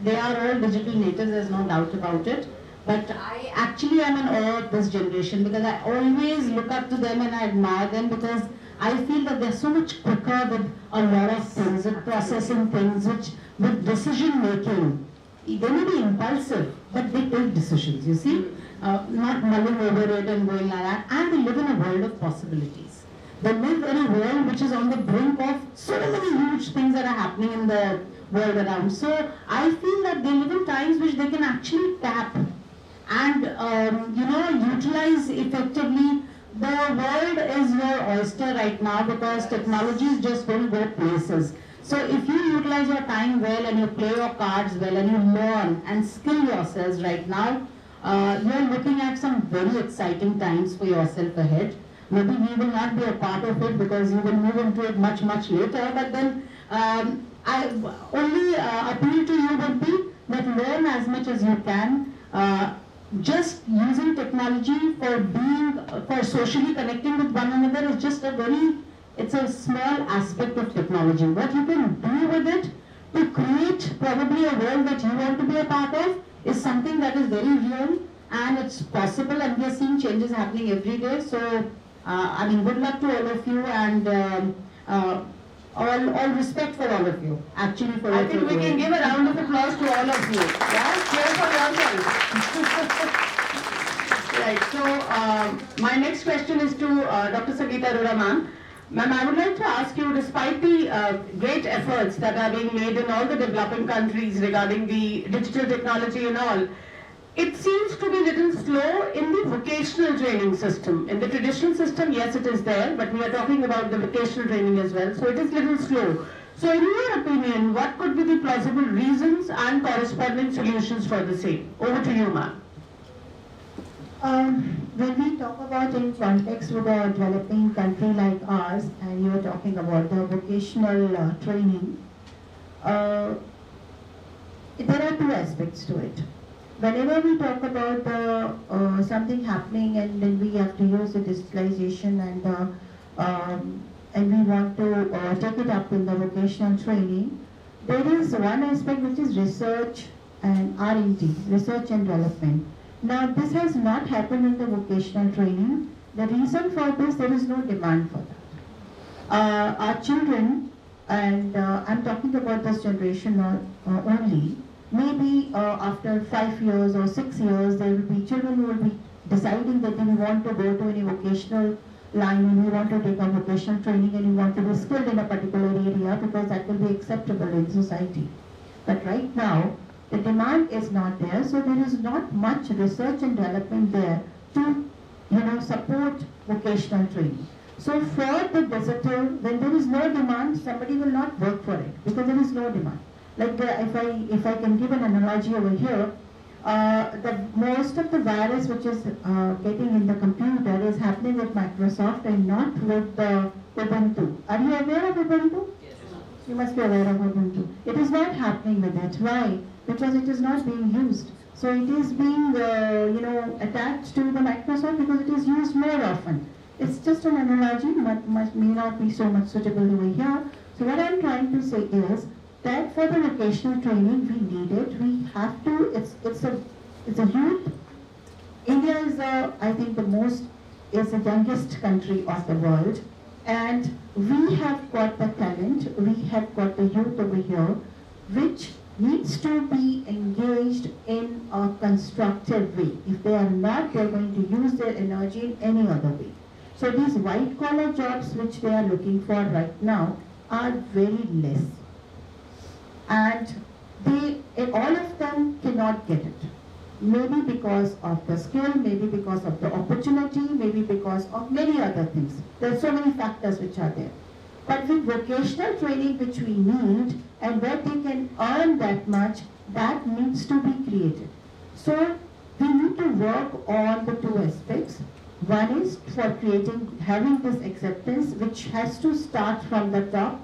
they are all digital natives, there's no doubt about it. But I actually am in awe of this generation because I always look up to them and I admire them because I feel that they're so much quicker with a lot of things, with processing things, with decision making. They may be impulsive, but they take decisions, you see. Not mulling over it and going like that. And they live in a world of possibilities. They live in a world which is on the brink of so many huge things that are happening in the world around. So I feel that they live in times which they can actually tap and utilize effectively. The world is your oyster right now because technologies just will go places. So if you utilize your time well and you play your cards well and you learn and skill yourselves right now, you're looking at some very exciting times for yourself ahead. Maybe we will not be a part of it because you will move into it much, much later. But then I only appeal to you would be that learn as much as you can. Just using technology for socially connecting with one another is just it's a small aspect of technology. What you can do with it to create probably a world that you want to be a part of is something that is very real and it's possible, and we are seeing changes happening every day. So, good luck to all of you, and all respect for all of you. Actually, for I think we can give a round of applause to all of you. Yeah, cheers for yourself. Right. So, my next question is to Dr. Sangeeta Arora, ma'am. Ma'am, I would like to ask you, despite the great efforts that are being made in all the developing countries regarding the digital technology and all, it seems to be a little slow in the vocational training system. In the traditional system, yes, it is there, but we are talking about the vocational training as well, so it is a little slow. So in your opinion, what could be the plausible reasons and corresponding solutions for the same? Over to you, ma'am. When we talk about in context with a developing country like ours, and you were talking about the vocational training, there are two aspects to it. Whenever we talk about something happening and then we have to use the digitalization and we want to take it up in the vocational training, there is one aspect which is research and R&D, research and development. Now, this has not happened in the vocational training. The reason for this, there is no demand for that. Our children, and I'm talking about this generation only, maybe after 5 years or 6 years, there will be children who will be deciding that they want to go to any vocational line and we want to take a vocational training and we want to be skilled in a particular area because that will be acceptable in society. But right now, the demand is not there, so there is not much research and development there to, support vocational training. So for the digital, when there is no demand, somebody will not work for it because there is no demand. Like if I can give an analogy over here, the most of the virus which is getting in the computer is happening with Microsoft and not with Ubuntu. Are you aware of Ubuntu? Yes. You must be aware of Ubuntu. It is not happening with it. Why? Because it is not being used. So it is being, attached to the Microsoft because it is used more often. It's just an analogy, but may not be so much suitable over here. So what I'm trying to say is that for the vocational training, we need it. We have to. It's a youth. India is I think the youngest country of the world, and we have got the talent. We have got the youth over here, which needs to be engaged in a constructive way. If they are not, they are going to use their energy in any other way. So these white collar jobs which they are looking for right now are very less. And all of them cannot get it. Maybe because of the skill, maybe because of the opportunity, maybe because of many other things. There are so many factors which are there. But with vocational training which we need and where they can earn that much, that needs to be created. So we need to work on the two aspects. One is for having this acceptance which has to start from the top,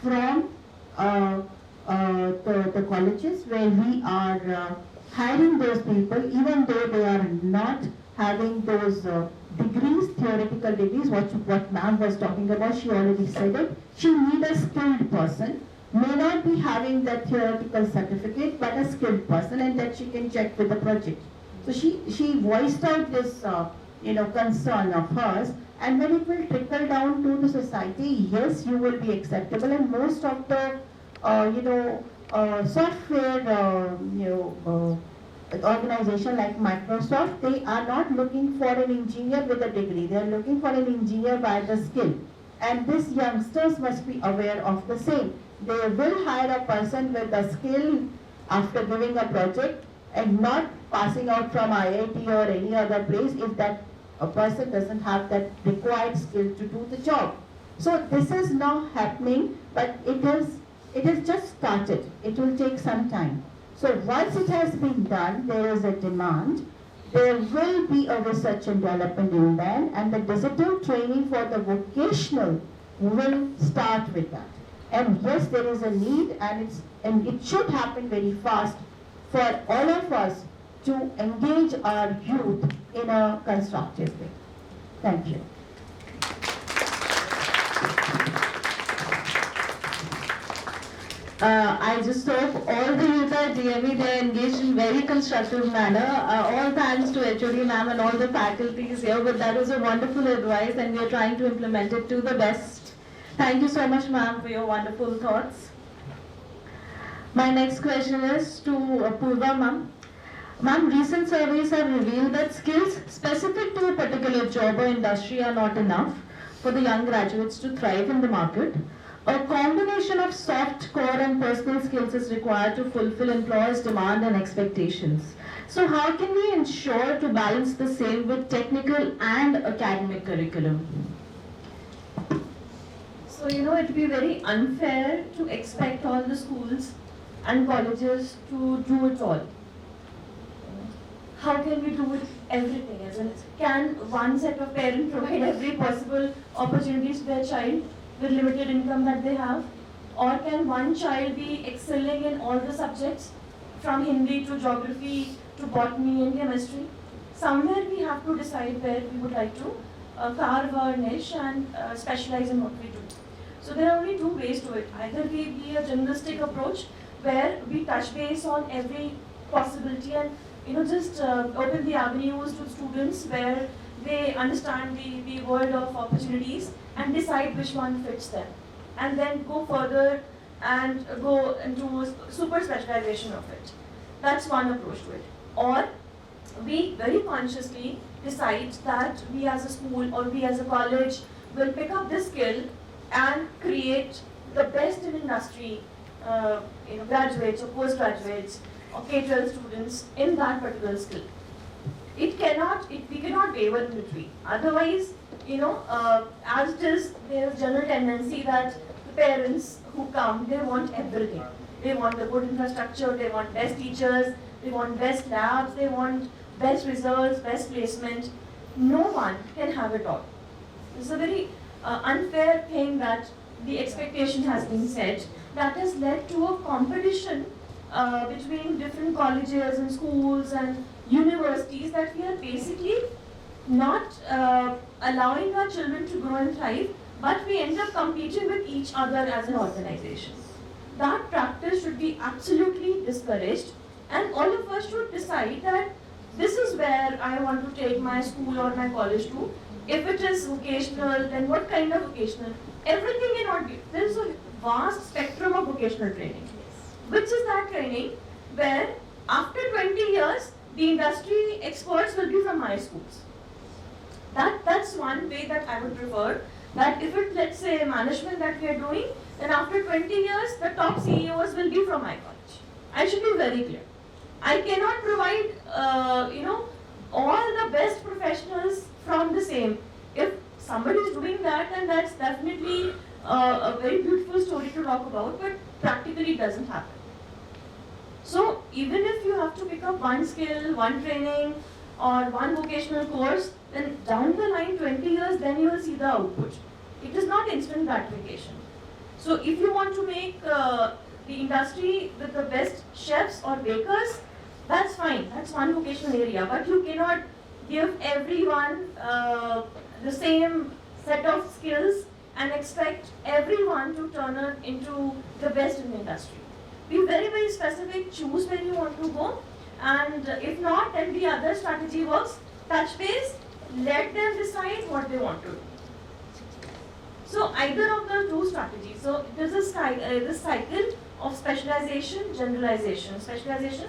from the colleges where we are hiring those people even though they are not having those degrees, theoretical degrees, what ma'am was talking about, she already said it. She needs a skilled person, may not be having that theoretical certificate, but a skilled person, and that she can check with the project. So she voiced out this concern of hers, and when it will trickle down to the society, yes, you will be acceptable, and most of the software organization like Microsoft, they are not looking for an engineer with a degree. They are looking for an engineer by the skill. And these youngsters must be aware of the same. They will hire a person with a skill after giving a project and not passing out from IIT or any other place if that a person doesn't have that required skill to do the job. So this is now happening, but it has just started. It will take some time. So once it has been done, there is a demand. There will be a research and development in that, and the digital training for the vocational will start with that. And yes, there is a need, and it should happen very fast for all of us to engage our youth in a constructive way. Thank you. I just hope all the youth at DME, they are engaged in very constructive manner. All thanks to HOD ma'am and all the faculties here, but that was a wonderful advice and we are trying to implement it to the best. Thank you so much ma'am for your wonderful thoughts. My next question is to Purva ma'am. Ma'am, recent surveys have revealed that skills specific to a particular job or industry are not enough for the young graduates to thrive in the market. A combination of soft core and personal skills is required to fulfill employers' demand and expectations. So how can we ensure to balance the same with technical and academic curriculum? So, it would be very unfair to expect all the schools and colleges to do it all. How can we do it everything? As in, can one set of parents provide every possible opportunity to their child with limited income that they have? Or can one child be excelling in all the subjects from Hindi to geography to botany and chemistry? Somewhere we have to decide where we would like to carve our niche and specialize in what we do. So there are only two ways to it. Either we be a generalistic approach where we touch base on every possibility and just open the avenues to students where they understand the world of opportunities and decide which one fits them. And then go further and go into super specialization of it. That's one approach to it. Or we very consciously decide that we as a school or we as a college will pick up this skill and create the best in industry, graduates or postgraduates or K-12 students in that particular skill. We cannot waver in between. Otherwise, as it is, there is general tendency that the parents who come, they want everything. They want the good infrastructure, they want best teachers, they want best labs, they want best results, best placement. No one can have it all. It's a very unfair thing that the expectation has been set that has led to a competition between different colleges and schools and universities that we are basically not allowing our children to grow and thrive, but we end up competing with each other as an organization. That practice should be absolutely discouraged, and all of us should decide that this is where I want to take my school or my college to. If it is vocational, then what kind of vocational? Everything cannot be. There is a vast spectrum of vocational training. Which is that training where after 20 years, the industry experts will be from my schools. That's one way that I would prefer. That if it's, let's say, management that we are doing, then after 20 years, the top CEOs will be from my college. I should be very clear. I cannot provide, all the best professionals from the same. If somebody is doing that, then that's definitely a very beautiful story to talk about, but practically doesn't happen. So even if you have to pick up one skill, one training, or one vocational course, then down the line 20 years, then you will see the output. It is not instant gratification. So if you want to make the industry with the best chefs or bakers, that's fine, that's one vocational area, but you cannot give everyone the same set of skills and expect everyone to turn it into the best in the industry. Be very, very specific, choose where you want to go, and if not, then the other strategy works. Touch base, let them decide what they want to do. So either of the two strategies. So there's this cycle of specialization, generalization, specialization.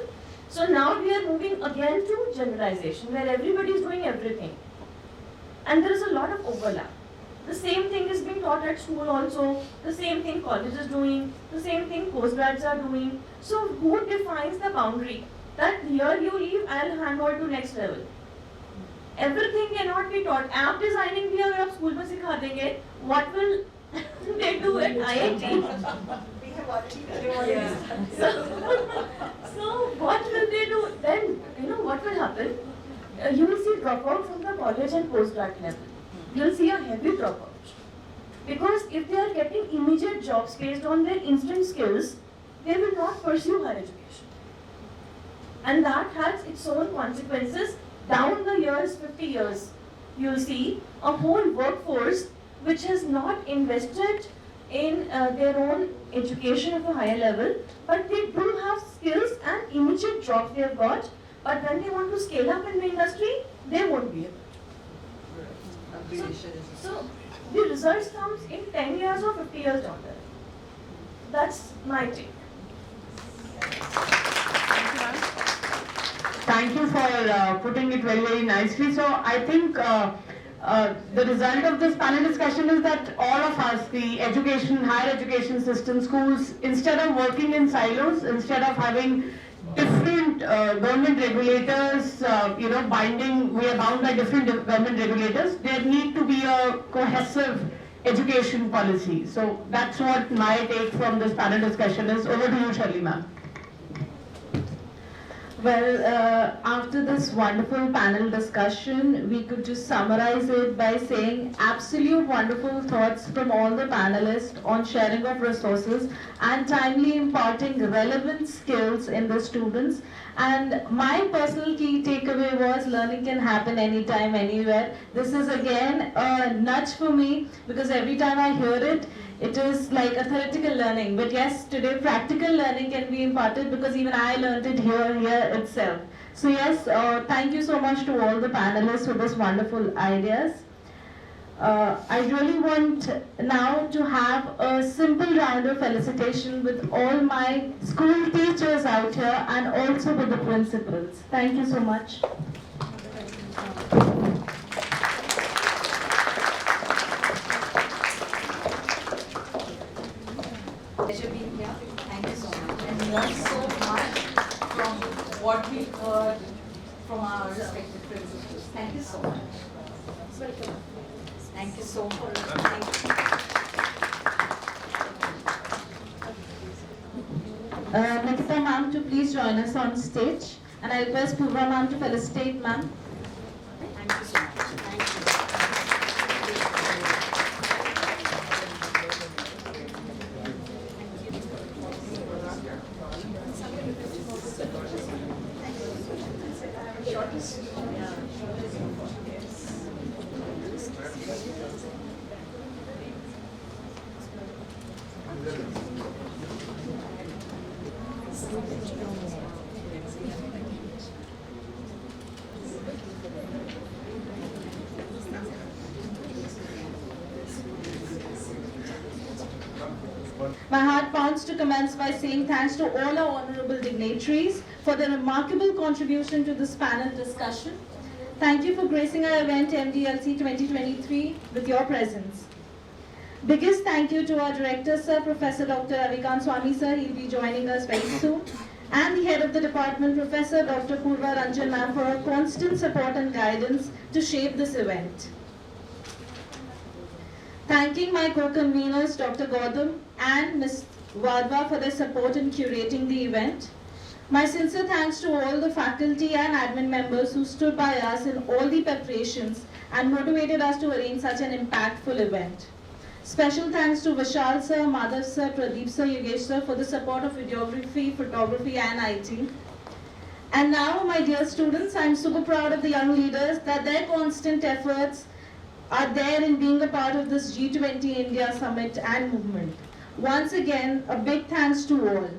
So now we are moving again to generalization, where everybody is doing everything. And there is a lot of overlap. The same thing is being taught at school also, the same thing college is doing, the same thing postgrads are doing. So who defines the boundary? That here you leave, I'll hand over to next level. Everything cannot be taught. App designing भी अगर आप school में सिखा देंगे, what will they do at IIT? We have already done it. So what will they do? Then, what will happen? You will see dropout from the college and postgrad level. You will see a heavy dropout. Because if they are getting immediate jobs based on their instant skills, they will not pursue higher education. And that has its own consequences. Down the years, 50 years, you will see a whole workforce which has not invested in their own education at a higher level, but they do have skills and immediate jobs they have got, but when they want to scale up in the industry, they won't be able to. So the results comes in 10 years or 50 years down the line. That's my take. Thank you for putting it very, very nicely. So I think the result of this panel discussion is that all of us, the higher education system, schools, instead of working in silos, instead of having different government regulators, we are bound by different government regulators, there need to be a cohesive education policy. So that's what my take from this panel discussion is. Over to you, Shirley ma'am. Well, after this wonderful panel discussion, we could just summarize it by saying absolute wonderful thoughts from all the panelists on sharing of resources and timely imparting relevant skills in the students. And my personal key takeaway was learning can happen anytime, anywhere. This is again a nudge for me because every time I hear it, it is like a theoretical learning. But yes, today practical learning can be imparted because even I learned it here itself. So yes, thank you so much to all the panelists for this wonderful ideas. I really want now to have a simple round of felicitation with all my school teachers out here and also with the principals. Thank you so much. Pleasure being here. Thank you so much. And learned so much from what we heard from our respective principals. Thank you so much. Thank you so much. Thank you. Nikita ma'am to please join us on stage, and I request Purva ma'am to felicitate ma'am. Thank you so much. Thank My heart wants to commence by saying thanks to all our honorable dignitaries for their remarkable contribution to this panel discussion. Thank you for gracing our event MDLC 2023 with your presence. Biggest thank you to our director, Sir, Professor Dr. Ravikant Swami, Sir, he'll be joining us very soon, and the head of the department, Professor Dr. Purva Ranjan ma'am, for her constant support and guidance to shape this event. Thanking my co-conveners, Dr. Gautam and Ms. Wadhwa, for their support in curating the event. My sincere thanks to all the faculty and admin members who stood by us in all the preparations and motivated us to arrange such an impactful event. Special thanks to Vishal Sir, Madhav Sir, Pradeep Sir, Yogesh Sir for the support of videography, photography and IT. And now, my dear students, I am super proud of the young leaders that their constant efforts are there in being a part of this G20 India Summit and movement. Once again, a big thanks to all.